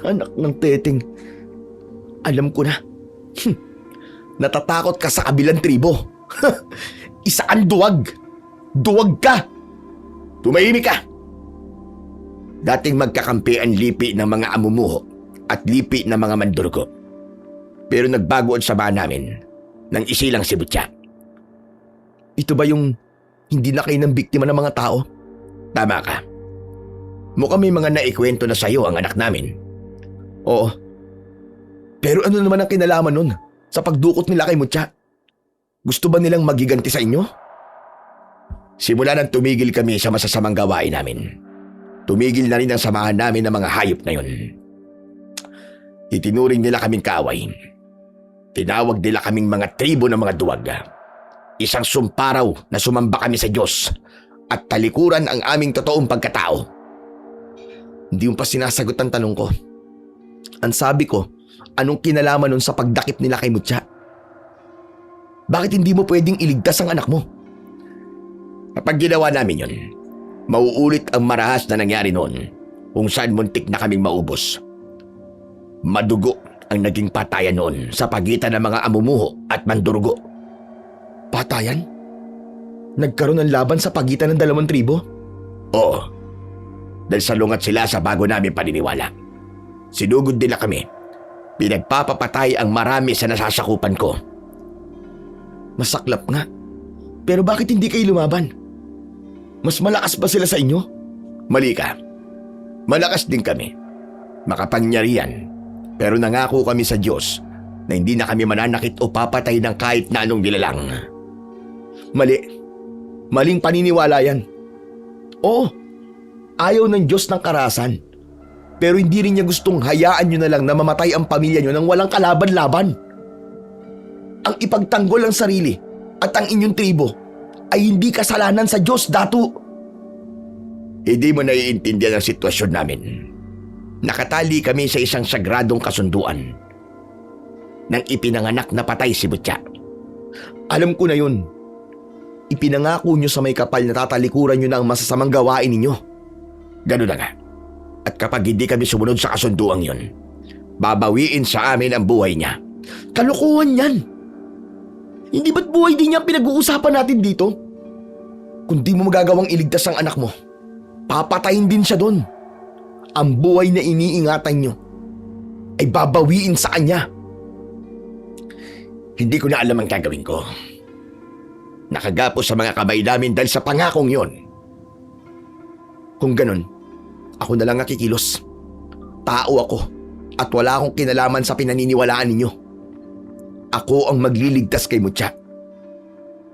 Anak ng teteng. Alam ko na. Natatakot ka sa kabilang tribo. Isa kang duwag. Duwag ka. Tumahimik ka! Dating magkakampi ang lipi ng mga amumuho at lipi ng mga mandurgo. Pero nagbago ang samahan namin nang isilang si Mutya. Ito ba yung hindi na kayo ng biktima ng mga tao? Tama ka. Mukhang may mga naikwento na sa'yo ang anak namin. Oo. Pero ano naman ang kinalaman nun sa pagdukot nila kay Mutya? Gusto ba nilang magiganti sa inyo? Simula nang tumigil kami sa masasamang gawain namin, tumigil na rin ang samahan namin ng mga hayop na yun. Itinuring nila kaming kaaway. Tinawag nila kaming mga tribo ng mga duwag. Isang sumparaw na sumamba kami sa Diyos at talikuran ang aming totoong pagkatao. Hindi mo pa sinasagot ang tanong ko. Ang sabi ko, anong kinalaman nun sa pagdakip nila kay Mutya? Bakit hindi mo pwedeng iligtas ang anak mo? Kapag ginawa namin yun, mauulit ang marahas na nangyari noon kung saan muntik na kaming maubos. Madugo ang naging patayan noon sa pagitan ng mga amumuho at mandurgo. Patayan? Nagkaroon ng laban sa pagitan ng dalawang tribo? Oo, dahil salungat sila sa bago namin paniniwala. Sinugod nila kami. Pinagpapapatay ang marami sa nasasakupan ko. Masaklap nga. Pero bakit hindi kayo lumaban? Mas malakas ba sila sa inyo? Mali ka. Malakas din kami. Makapangyarihan. Pero nangako kami sa Diyos na hindi na kami mananakit o papatay ng kahit na anong nilalang. Mali. Maling paniniwala yan. Oo, ayaw ng Diyos ng karahasan. Pero hindi rin niya gustong hayaan nyo na lang na mamatay ang pamilya nyo nang walang kalaban-laban. Ang ipagtanggol ang sarili at ang inyong tribo ay hindi kasalanan sa Diyos, Datu. Hindi mo naiintindihan ang sitwasyon namin. Nakatali kami sa isang sagradong kasunduan nang ipinanganak na patay si Mutya. Alam ko na yun. Ipinangako nyo sa may kapal na tatalikuran nyo na ang masasamang gawain ninyo. Ganun na nga. At kapag hindi kami sumunod sa kasunduang yun, babawiin sa amin ang buhay niya. Kalokohan yan. Hindi ba't buhay din niya ang pinag-uusapan natin dito? Kung di mo magagawang iligtas ang anak mo, papatayin din siya doon. Ang buhay na iniingatan nyo ay babawiin sa kanya. Hindi ko na alam ang gagawin ko. Nakagapos sa mga kamay namin dahil sa pangakong yon. Kung ganun, ako na lang nakikilos. Tao ako at wala akong kinalaman sa pinaniniwalaan ninyo. Ako ang magliligtas kay Mutya.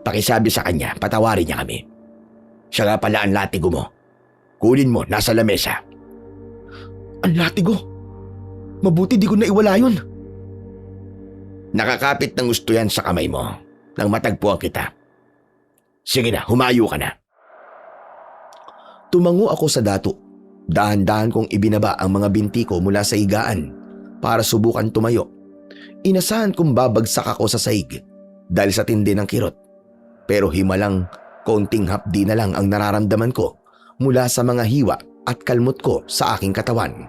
Pakisabi sa kanya, patawarin niya kami. Siya nga pala ang latigo mo. Kunin mo, nasa lamesa. Ang latigo? Mabuti di ko naiwala yun. Nakakapit ng gusto yan sa kamay mo nang matagpuan kita. Sige na, humayo ka na. Tumango ako sa Datu Dahan-dahan kong ibinaba ang mga binti ko mula sa higaan para subukan tumayo. Inasahan kong babagsak ako sa sahig dahil sa tindi ng kirot. Pero himalang konting hapdi na lang ang nararamdaman ko mula sa mga hiwa at kalmot ko sa aking katawan.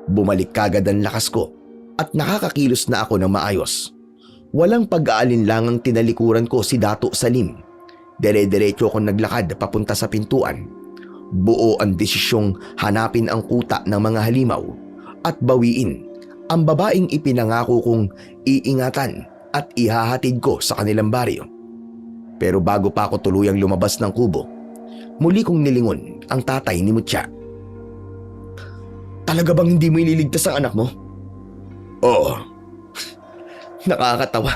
Bumalik kagad ang lakas ko at nakakakilos na ako ng maayos. Walang pag-aalinlangang tinalikuran ko si Dato Salim. Dire-diretso akong naglakad papunta sa pintuan. Buo ang desisyong hanapin ang kuta ng mga halimaw at bawiin ang babaeng ipinangako kong iingatan at ihahatid ko sa kanilang baryo. Pero bago pa ako tuluyang lumabas ng kubo, muli kong nilingon ang tatay ni Mutya. Talaga bang hindi mo ililigtas ang anak mo? Oo. Nakakatawa.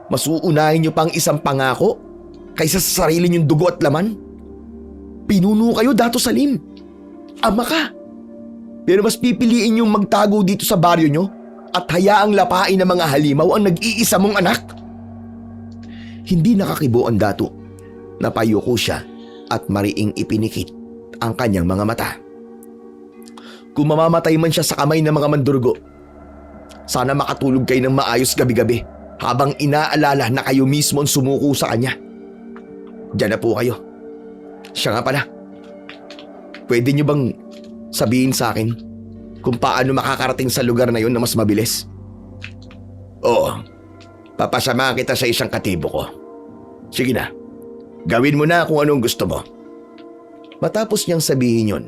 Mas uunahin niyo pang isang pangako kaysa sa sarili niyong dugo at laman? Pinuno kayo, Dato Salim. Ama ka. Pero mas pipiliin niyong magtago dito sa baryo niyo at hayaang lapain ng mga halimaw ang nag-iisa mong anak? Hindi nakakibo ang dato. Napayuko siya at mariing ipinikit ang kanyang mga mata. Kung mamamatay man siya sa kamay ng mga mandurgo, sana makatulog kayo ng maayos gabi-gabi habang inaalala na kayo mismo ang sumuko sa kanya. Diyan na po kayo. Siya nga pala, pwede niyo bang sabihin sa akin kung paano makakarating sa lugar na yun na mas mabilis? Oo, papasama kita sa isang katibo ko. Sige na, gawin mo na kung anong gusto mo. Matapos niyang sabihin yon,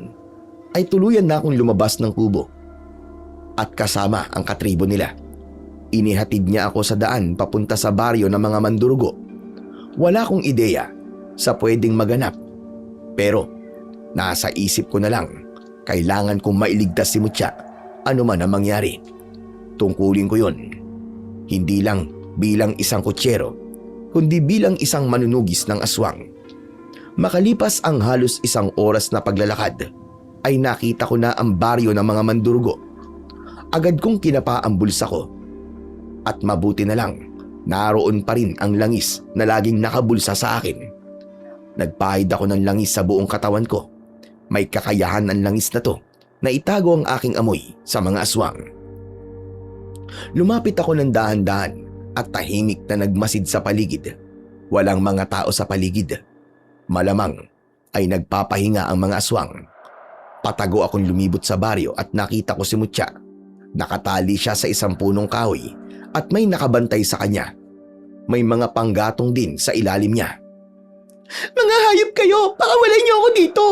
ay tuluyan na akong lumabas ng kubo. At kasama ang katribo nila. Inihatid niya ako sa daan papunta sa baryo ng mga mandurgo. Wala akong ideya sa pwedeng maganap. Pero nasa isip ko na lang, kailangan kong mailigtas si Mutya ano man ang mangyari. Tungkulin ko yon. Hindi lang bilang isang kutsero, kundi bilang isang manunugis ng aswang. Makalipas ang halos isang oras na paglalakad, ay nakita ko na ang baryo ng mga mandurgo. Agad kong kinapa ang bulsa ko. At mabuti na lang, naroon pa rin ang langis na laging nakabulsa sa akin. Nagpahid ako ng langis sa buong katawan ko. May kakayahan ang langis na to na itago ang aking amoy sa mga aswang. Lumapit ako ng dahan-dahan at tahimik na nagmasid sa paligid. Walang mga tao sa paligid. Malamang ay nagpapahinga ang mga aswang. Patago akong lumibot sa baryo at nakita ko si Mutya. Nakatali siya sa isang punong kahoy at may nakabantay sa kanya. May mga panggatong din sa ilalim niya. Mga hayop kayo! Pakawalan niyo ako dito!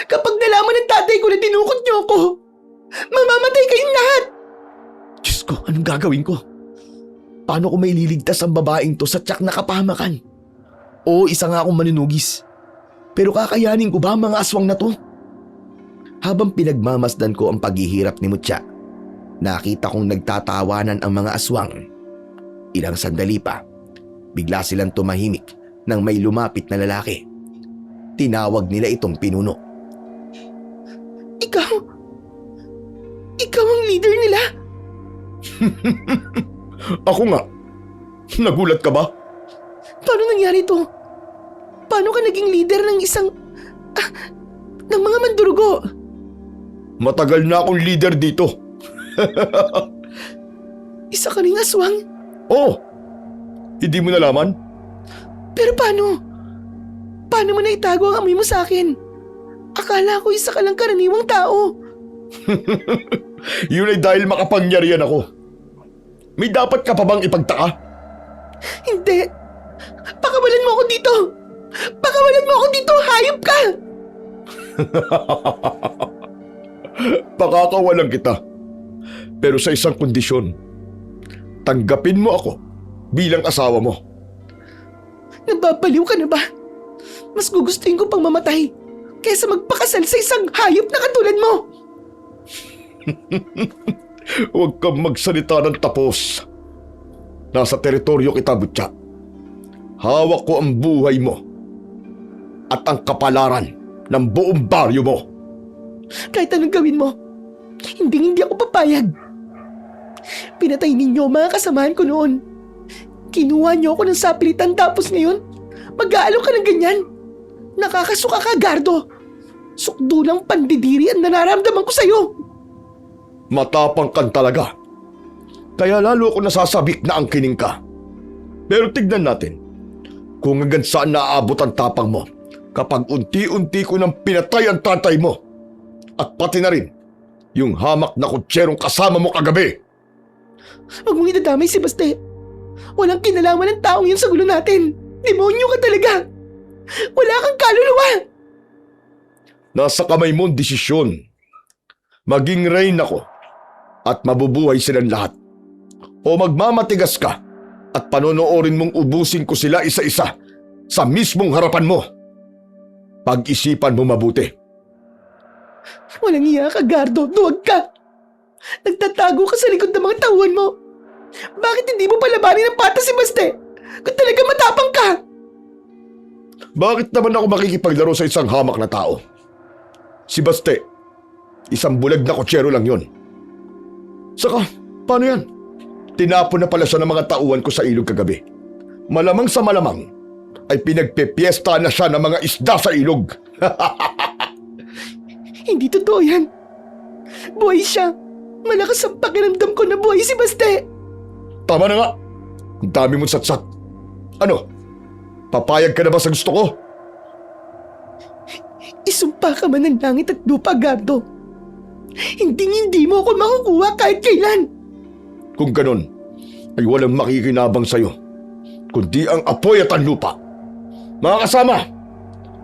Kapag nalaman ng tatay ko na dinukot niyo ako, mamamatay kayong lahat! Diyos ko, anong gagawin ko? Paano ko maililigtas ang babaeng to sa tiyak na kapahamakan? Oo, isa nga akong manunugis. Pero kakayanin ko ba ang mga aswang na to? Habang pinagmamasdan ko ang paghihirap ni Mutya, nakita kong nagtatawanan ang mga aswang. Ilang sandali pa, bigla silang tumahimik nang may lumapit na lalaki. Tinawag nila itong pinuno. Ikaw ang leader nila? Ako nga. Nagulat ka ba? Paano nangyari to? Paano ka naging leader ng ng mga mandurgo? Matagal na akong leader dito. Isa ka ring aswang? Oh, hindi mo nalaman? Pero paano? Paano mo naitago ang amoy mo sa akin? Akala ko isa ka lang karaniwang tao. Yun ay dahil makapangyarihan ako. May dapat ka pa bang ipagtaka? Hindi. Pakawalan mo ako dito. Pakawalan mo ako dito, hayop ka! Pakakawalan kita. Pero sa isang kondisyon. Tanggapin mo ako bilang asawa mo. Nababaliw ka na ba? Mas gugustuhin ko pang mamatay kaysa magpakasal sa isang hayop na katulad mo. Huwag kang magsalita ng tapos. Nasa teritoryo kita, Mutya. Hawak ko ang buhay mo at ang kapalaran ng buong baryo mo. Kahit anong gawin mo, hindi ako papayag. Pinatay ninyo ang mga kasamahan ko noon. Kinuha niyo ako ng sapilitan tapos ngayon, mag-aalok ka ng ganyan. Nakakasuka ka, Gardo. Sukdulang pandidiri ang nararamdaman ko sa'yo. Matapang kan talaga. Kaya lalo ko nasasabik na ang kining ka. Pero tignan natin kung hanggang saan naaabot ang tapang mo kapag unti-unti ko nang pinatay ang tatay mo at pati na rin yung hamak na kutserong kasama mo kagabi. Huwag mong idadamay si Baste. Walang kinalaman ng taong yun sa gulo natin. Demonyo ka talaga. Wala kang kaluluwa. Nasa kamay mo ang desisyon. Maging rein ako at mabubuhay silang lahat. O magmamatigas ka at panonoorin mong ubusin ko sila isa-isa sa mismong harapan mo. Pag-isipan mo mabuti. Walang iya ka, Gardo. Duwag ka. Nagtatago ka sa likod ng mga tauhan mo. Bakit hindi mo palabanin ng patas si Baste? Kung talaga matapang ka. Bakit naman ako makikipaglaro sa isang hamak na tao? Si Baste, isang bulag na kutsero lang yon. Saka, paano yan? Tinapon na pala siya ng mga tauhan ko sa ilog kagabi. Malamang sa malamang ay pinagpepiesta na siya ng mga isda sa ilog. Hindi totoo yan. Buhay siya. Malakas ang pakiramdam ko na buhay si Baste. Tama na nga. Ang dami mong satsat. Ano? Papayag ka na ba sa gusto ko? Isumpa ka man ng langit at lupa, Gardo. Hindi mo ako makukuha kahit kailan. Kung ganun, ay walang makikinabang sa'yo, kundi ang apoy at ang lupa. Mga kasama,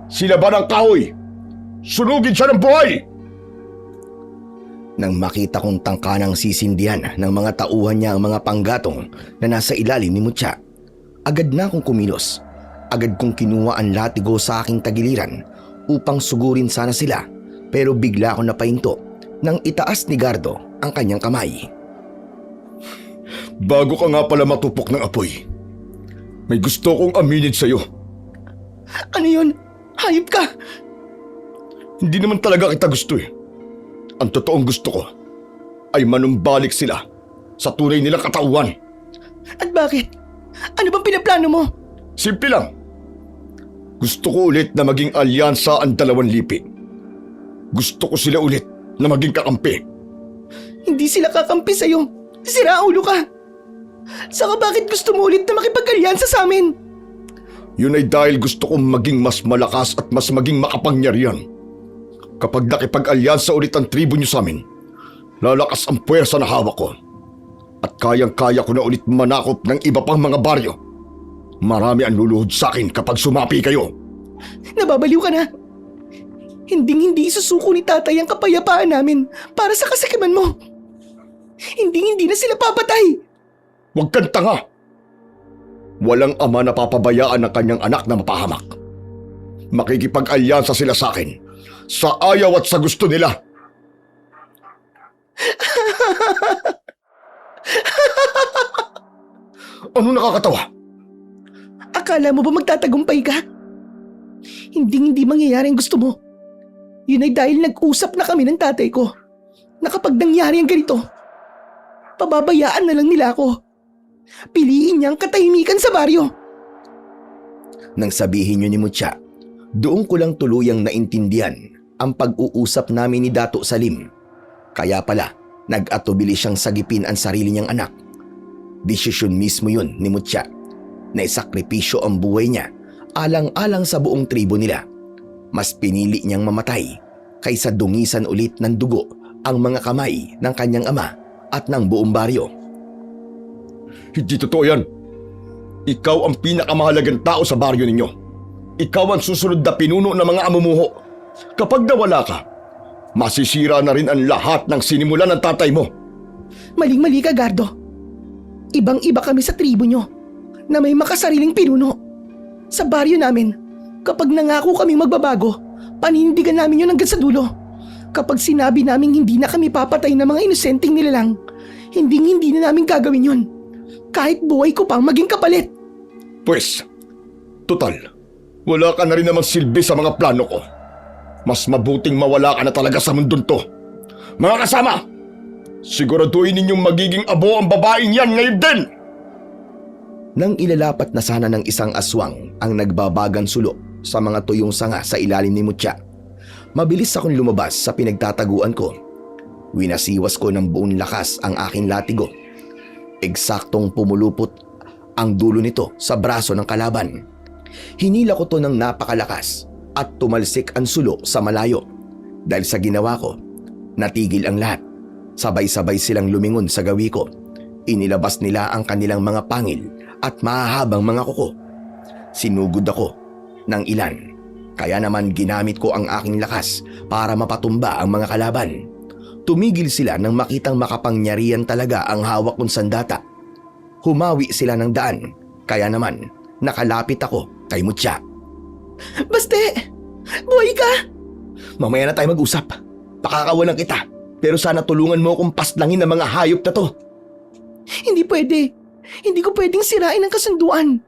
sila ba ng kahoy? Sunugin siya ng buhay! Nang makita kong tangka ng sisindihan ng mga tauhan niya ang mga panggatong na nasa ilalim ni Mutya, agad na akong kumilos. Agad kong kinuha ang latigo sa aking tagiliran upang sugurin sana sila, pero bigla akong napahinto nang itaas ni Gardo ang kanyang kamay. Bago ka nga pala matupok ng apoy, may gusto kong aminin sa'yo. Ano yun? Hayop ka! Hindi naman talaga kita gusto eh. Ang totoong gusto ko ay manumbalik sila sa tunay nilang katauhan. At bakit? Ano bang pinaplano mo? Simple lang. Gusto ko ulit na maging alyansa ang dalawang lipi. Gusto ko sila ulit na maging kakampi. Hindi sila kakampi sa'yo. Sira ulo ka. Saka bakit gusto mo ulit na makipag-alyansa sa amin? Yun ay dahil gusto kong maging mas malakas at mas maging makapangyarihan. Kapag nakipag-alyansa ulit ang tribo niyo sa amin, lalakas ang puwersa na hawak ko. At kayang-kaya ko na ulit manakop ng iba pang mga baryo. Marami ang luluhod sa akin kapag sumapi kayo. Nababaliw ka na. Hindi isusuko ni tatay ang kapayapaan namin para sa kasakiman mo. Hindi na sila papatay. Huwag kang tanga. Walang ama na papabayaan ng kanyang anak na mapahamak. Makikipag-alyansa sila sa akin, sa ayaw at sa gusto nila. Ano nakakatawa? Akala mo ba magtatagumpay ka? Hindi mangyayari ang gusto mo. Yun ay dahil nag-usap na kami ng tatay ko na kapag nangyari ang ganito, pababayaan na lang nila ako. Piliin niya ang katahimikan sa baryo. Nang sabihin niyo ni Mutya, doon ko lang tuluyang naintindihan ang pag-uusap namin ni Dato Salim. Kaya pala, nag-atubili siyang sagipin ang sarili niyang anak. Desisyon mismo yun ni Mutya na isakripisyo ang buhay niya alang-alang sa buong tribo nila. Mas pinili niyang mamatay kaysa dungisan ulit ng dugo ang mga kamay ng kanyang ama at ng buong baryo. Hindi totoo yan. Ikaw ang pinakamahalagang tao sa baryo ninyo. Ikaw ang susunod na pinuno ng mga amumuho. Kapag nawala ka, masisira na rin ang lahat ng sinimulan ng tatay mo. Maling-mali ka, Gardo. Ibang-iba kami sa tribo nyo na may makasariling pinuno. Sa baryo namin, kapag nangako kaming magbabago, paninindigan namin yun hanggang sa dulo. Kapag sinabi naming hindi na kami papatay ng mga inosenteng nilalang, hindi na namin gagawin yun. Kahit buhay ko pang maging kapalit. Pwes, total, wala ka na rin naman silbi sa mga plano ko. Mas mabuting mawala ka na talaga sa mundong to. Mga kasama, siguraduhin ninyong magiging abo ang babaeng yan ngayon din! Nang ilalapat na sana ng isang aswang ang nagbabagang sulok sa mga tuyong sanga sa ilalim ni Mutya, Mabilis akong lumabas sa pinagtataguan ko. Winasiwas ko ng buong lakas ang aking latigo. Eksaktong pumulupot ang dulo nito sa braso ng kalaban. Hinila ko to ng napakalakas at tumalsik ang sulo sa malayo. Dahil sa ginawa ko, natigil ang lahat. Sabay-sabay silang lumingon sa gawi ko. Inilabas nila ang kanilang mga pangil at mahahabang mga kuko. Sinugod ako ng ilan. Kaya naman ginamit ko ang aking lakas para mapatumba ang mga kalaban. Tumigil sila nang makitang makapangyarihan talaga ang hawak kong sandata. Humawi sila ng daan, kaya naman nakalapit ako kay Mutya. Baste! Buhay ka! Mamaya na tayo mag-usap. Pakakawalan kita, pero sana tulungan mo akong paslangin ng mga hayop na to. Hindi pwede. Hindi ko pwedeng sirain ang kasunduan.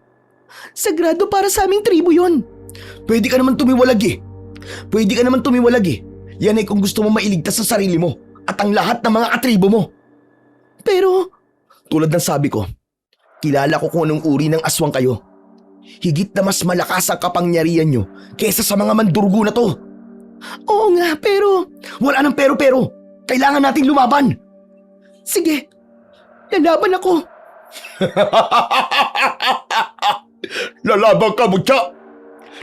Sagrado para sa aming tribo yon. Pwede ka naman tumiwalag eh. Yan ay kung gusto mo mailigtas sa sarili mo at ang lahat ng mga katribo mo. Pero, Tulad ng sabi ko, kilala ko kung anong uri ng aswang kayo. Higit na mas malakas ang kapangyarihan nyo kesa sa mga mandurgo na to. oo nga, pero Wala nang pero-pero. Kailangan nating lumaban. sige, lalaban ako. Lalaban ka, Mutya!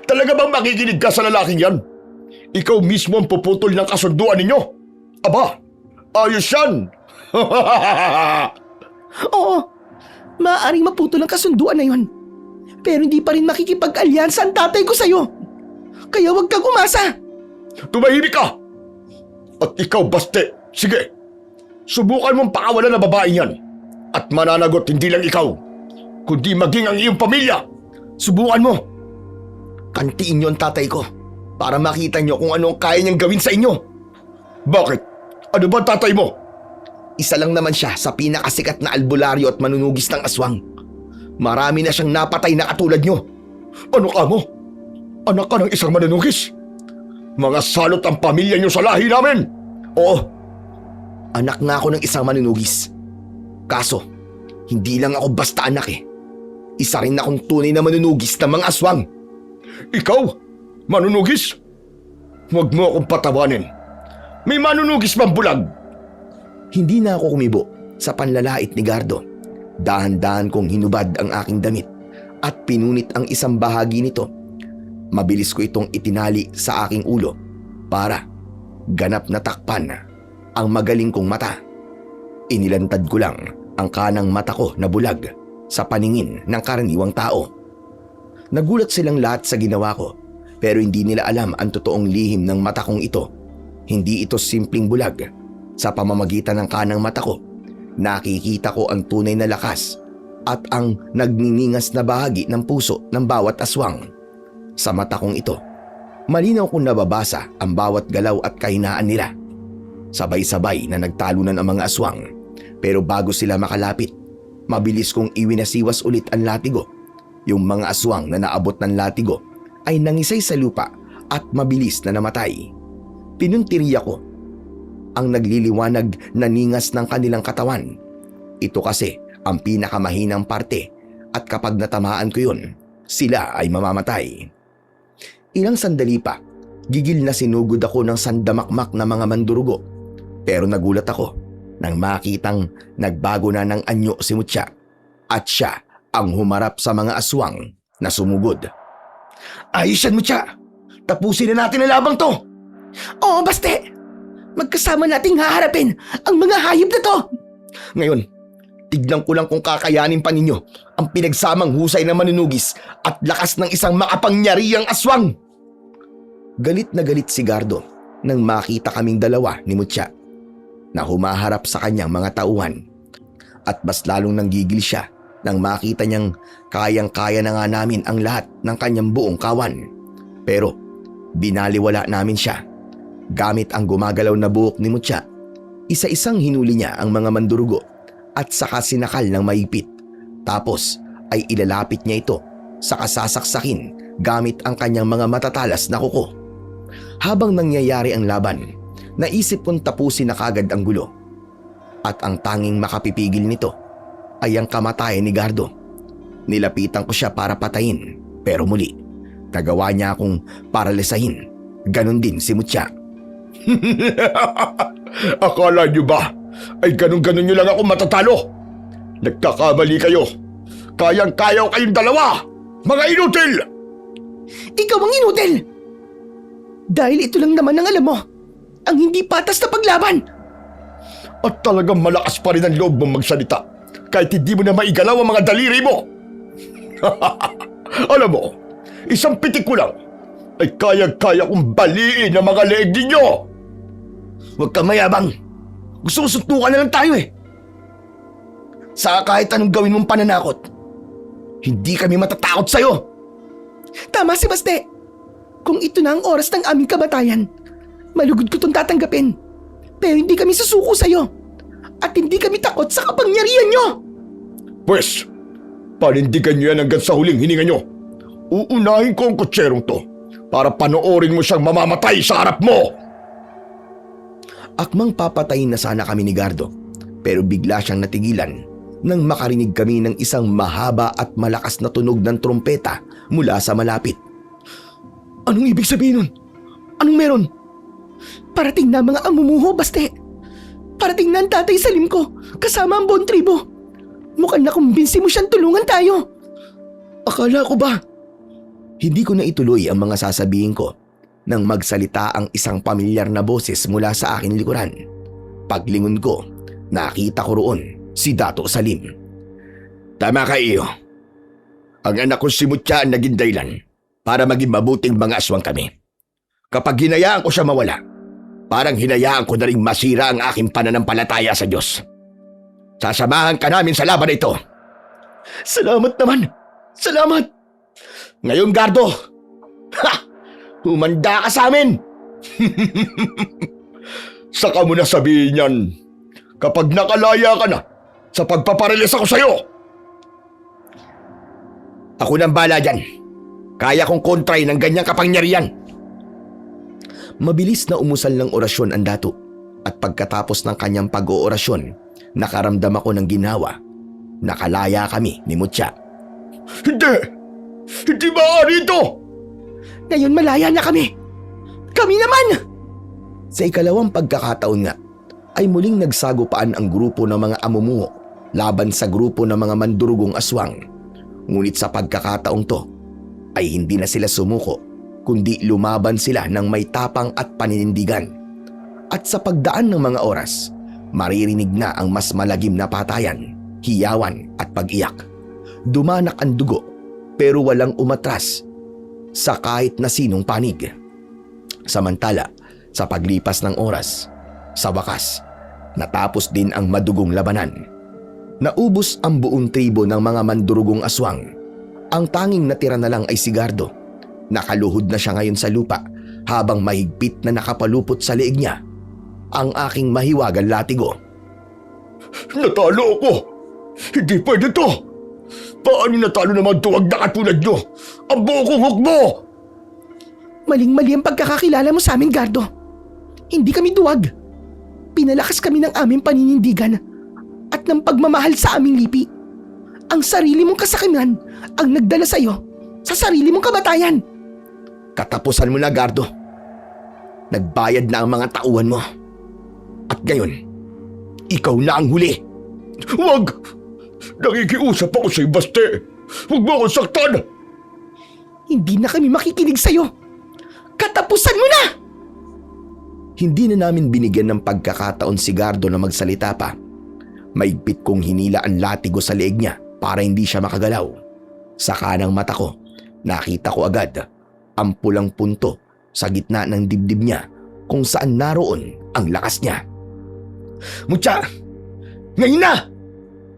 Talaga bang makikinig ka sa lalaking yan? Ikaw mismo ang puputol ng kasunduan ninyo? Aba, ayos yan! Oo, maaaring maputol ang kasunduan na yon. Pero hindi pa rin makikipag-alyansa ang tatay ko sa'yo. Kaya huwag kang umasa. Tumahimik ka! At ikaw, Baste, sige, subukan mong pakawalan ng babaeng yan. At mananagot hindi lang ikaw, kundi maging ang iyong pamilya. Subukan mo. Kantiin nyo ang tatay ko para makita nyo kung ano ang kaya niyang gawin sa inyo. Bakit? Ano ba ang tatay mo? Isa lang naman siya sa pinakasikat na albularyo at manunugis ng aswang. Marami na siyang napatay na katulad nyo. Ano ka mo? Anak ka ng isang manunugis? Mga salot ang pamilya niyo sa lahi namin! Oo, anak nga ako ng isang manunugis. Kaso, hindi lang ako basta anak eh. Isa rin akong tunay na manunugis ng mga aswang. Ikaw? Manunugis? Huwag mo akong patawanin. May manunugis bang bulag? Hindi na ako kumibo sa panlalait ni Gardo. Dahan-dahan kong hinubad ang aking damit at pinunit ang isang bahagi nito. Mabilis ko itong itinali sa aking ulo para ganap na takpan ang magaling kong mata. Inilantad ko lang ang kanang mata ko na bulag sa paningin ng karaniwang tao. Nagulat silang lahat sa ginawa ko pero hindi nila alam ang totoong lihim ng mata kong ito. Hindi ito simpleng bulag. Sa pamamagitan ng kanang mata ko, nakikita ko ang tunay na lakas at ang nagniningas na bahagi ng puso ng bawat aswang. Sa mata kong ito, malinaw kong nababasa ang bawat galaw at kahinaan nila. Sabay-sabay na nagtalunan ang mga aswang, pero bago sila makalapit, mabilis kong iwinasiwas ulit ang latigo. Yung mga aswang na naabot ng latigo ay nangisay sa lupa at mabilis na namatay. Pinuntiriya ko ang nagliliwanag na ningas ng kanilang katawan. Ito kasi ang pinakamahinang parte at kapag natamaan ko yun, sila ay mamamatay. Ilang sandali pa, gigil na sinugod ako ng sandamakmak na mga mandurugo. Pero nagulat ako nang makitang nagbago na ng anyo si Mutya at siya ang humarap sa mga aswang na sumugod. Ayos yan, Mutya! Tapusin na natin ang labang to! Oo, Baste! Magkasama nating haharapin ang mga hayop na to! Ngayon, tignan ko lang kung kakayanin pa ninyo ang pinagsamang husay na manunugis at lakas ng isang makapangyarihang aswang. Galit na galit si Gardo nang makita kaming dalawa ni Mutya na humaharap sa kanyang mga tauhan. At mas lalong nanggigil siya nang makita niyang kayang-kaya na nga namin ang lahat ng kanyang buong kawan. Pero binaliwala namin siya. Gamit ang gumagalaw na buhok ni Mutya, isa-isang hinuli niya ang mga mandurugo at saka sinakal ng maipit. Tapos ay ilalapit niya ito sa kasasaksakin gamit ang kanyang mga matatalas na kuko. Habang nangyayari ang laban, naisip kong tapusin na kagad ang gulo. At ang tanging makapipigil nito ay ang kamatayan ni Gardo. Nilapitan ko siya para patayin, pero muli, nagawa niya akong paralisahin Ganon din si Mutya. Akala niyo ba ay ganun-ganun niyo lang ako matatalo? Nagkakamali kayo. Kayang-kaya ko kayong dalawa, mga inutil! Ikaw ang inutil! Dahil ito lang naman ang alam mo, ang hindi patas na paglaban. At talagang malakas pa rin ang loob mong magsalita kahit hindi mo na maigalaw ang mga daliri mo. Alam mo, isang pitik ko lang ay kayang-kaya kong baliin ang mga leeg ninyo. Huwag kang mayabang. Gusto ko suntukan na lang tayo eh. Saka kahit anong gawin mong pananakot, hindi kami matatakot sa'yo. Tama si Baste. Kung ito na ang oras ng aming kamatayan, malugod ko itong tatanggapin. Pero hindi kami susuko sa'yo. At hindi kami takot sa kapangyarihan nyo. Pwes, panindigan nyo yan hanggang sa huling hininga nyo. Uunahin ko ang kutserong to para panoorin mo siyang mamamatay sa harap mo. Akmang papatayin na sana kami ni Gardo, pero bigla siyang natigilan nang makarinig kami ng isang mahaba at malakas na tunog ng trompeta mula sa malapit. Anong ibig sabihin nun? Anong meron? Parating na mga amumuho, Baste. Parating na ang tatay Salim ko, kasama ang buong tribo. Mukhang nakumbinsi mo siyang tulungan tayo. Akala ko ba? Hindi ko na ituloy ang mga sasabihin ko nang magsalita ang isang pamilyar na boses mula sa akin likuran. Paglingon ko, nakita ko roon si Dato Salim. Tama ka, iyo. Ang anak ko si Mutya ang naging dahilan para maging mabuting mga aswang kami. Kapag hinayaan ko siya mawala, parang hinayaan ko na rin masira ang aking pananampalataya sa Diyos. Sasamahan ka namin sa laban na ito. Salamat naman. Salamat. Ngayon, Gardo, humanda ka sa amin. Saka mo na sabihin yan kapag nakalaya ka na sa pagpaparilis ako sa'yo. Ako nang bala dyan. Kaya kong kontray ng ganyang kapangyarihan. Mabilis na umusal ng orasyon ang dato at pagkatapos ng kanyang pag-oorasyon, nakaramdam ako ng ginhawa. Nakalaya kami ni Mutya. Hindi! Hindi maaari ito! Ngayon malaya na kami. Kami naman! Sa ikalawang pagkakataon nga, ay muling nagsagupaan ang grupo ng mga amumuo laban sa grupo ng mga mandurugong aswang. Ngunit sa pagkakataong to, ay hindi na sila sumuko, kundi lumaban sila ng may tapang at paninindigan. At sa pagdaan ng mga oras, maririnig na ang mas malagim na patayan, hiyawan at pag-iyak. Dumanak ang dugo pero walang umatras sa kahit na sinong panig. Samantala, sa paglipas ng oras, sa wakas, natapos din ang madugong labanan. Naubos ang buong tribo ng mga mandurugong aswang. Ang tanging natira na lang ay si Gardo. Nakaluhod na siya ngayon sa lupa habang mahigpit na nakapalupot sa leeg niya ang aking mahiwagang latigo. Natalo ako! Hindi pwede to! Paano natalo ng mga tuwag na katulad nyo? Ang buo kong hukbo! Maling-mali ang pagkakakilala mo sa amin, Gardo. Hindi kami duwag. Pinalakas kami ng aming paninindigan at ng pagmamahal sa aming lipi. Ang sarili mong kasakiman ang nagdala sa iyo sa sarili mong kamatayan. Katapusan mo na, Gardo. Nagbayad na ang mga tauhan mo. At ngayon, ikaw na ang huli. Huwag! Nakikiusap ako sa'yo, Baste! Huwag mo akong saktan! Hindi na kami makikinig sa iyo. Katapusan mo na! Hindi na namin binigyan ng pagkakataon si Gardo na magsalita pa. Maigpit kong hinila ang latigo sa leeg niya para hindi siya makagalaw. Sa kanang mata ko, nakita ko agad ang pulang punto sa gitna ng dibdib niya kung saan naroon ang lakas niya. Mutya! Ngayon na!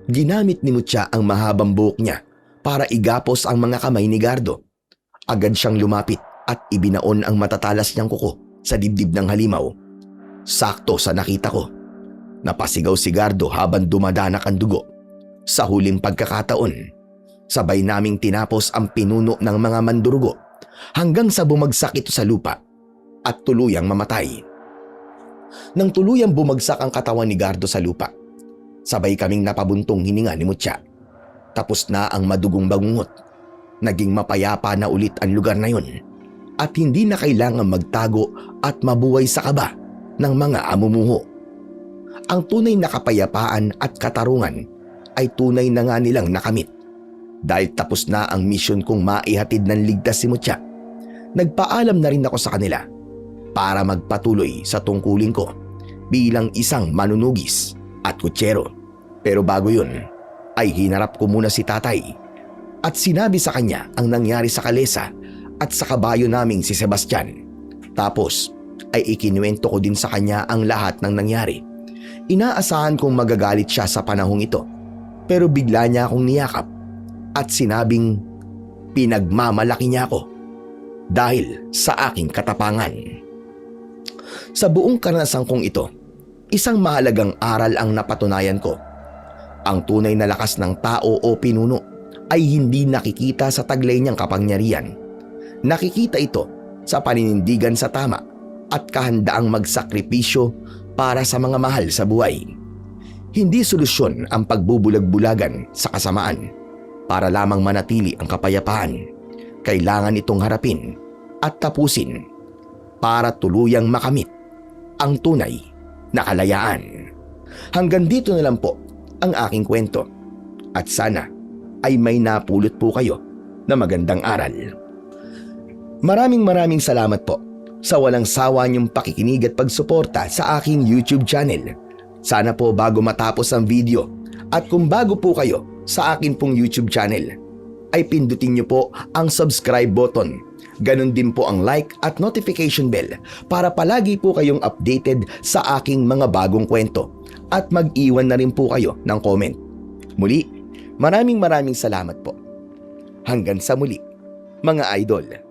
Ginamit ni Mutya ang mahabang buhok niya para igapos ang mga kamay ni Gardo. Agad siyang lumapit at ibinaon ang matatalas niyang kuko sa dibdib ng halimaw. Sakto sa nakita ko. Napasigaw si Gardo habang dumadanak ang dugo. Sa huling pagkakataon, sabay naming tinapos ang pinuno ng mga mandurugo hanggang sa bumagsak ito sa lupa at tuluyang mamatay. Nang tuluyang bumagsak ang katawan ni Gardo sa lupa, sabay kaming napabuntong hininga ni Mutya. Tapos na ang madugong bangungot. Naging mapayapa na ulit ang lugar na yun. at hindi na kailangan magtago at mabuhay sa kaba ng mga amumuho. Ang tunay na kapayapaan at katarungan ay tunay na nga nilang nakamit. Dahil tapos na ang misyon kong maihatid ng ligtas si Mucha, nagpaalam na rin ako sa kanila para magpatuloy sa tungkulin ko bilang isang manunugis at kutsero. Pero bago yun, ay hinarap ko muna si tatay at sinabi sa kanya ang nangyari sa kalesa at sa kabayo naming si Sebastian. Tapos ay ikinuwento ko din sa kanya ang lahat ng nangyari. Inaasahan kong magagalit siya sa panahong ito, pero bigla niya akong niyakap at sinabing pinagmamalaki niya ako dahil sa aking katapangan. Sa buong karanasan kong ito, isang mahalagang aral ang napatunayan ko. Ang tunay na lakas ng tao o pinuno ay hindi nakikita sa taglay niyang kapangyarihan. Nakikita ito sa paninindigan sa tama at kahandaang magsakripisyo para sa mga mahal sa buhay. Hindi solusyon ang pagbubulag-bulagan sa kasamaan para lamang manatili ang kapayapaan. Kailangan itong harapin at tapusin para tuluyang makamit ang tunay na kalayaan. Hanggang dito na lang po ang aking kwento at sana ay may napulot po kayo na magandang aral. Maraming salamat po sa walang sawa niyong pakikinig at pagsuporta sa aking YouTube channel. Sana po bago matapos ang video at kung bago po kayo sa akin pong YouTube channel, ay pindutin niyo po ang subscribe button. Ganon din po ang like at notification bell para palagi po kayong updated sa aking mga bagong kwento at mag-iwan na rin po kayo ng comment. Muli, maraming salamat po. Hanggang sa muli, mga idol.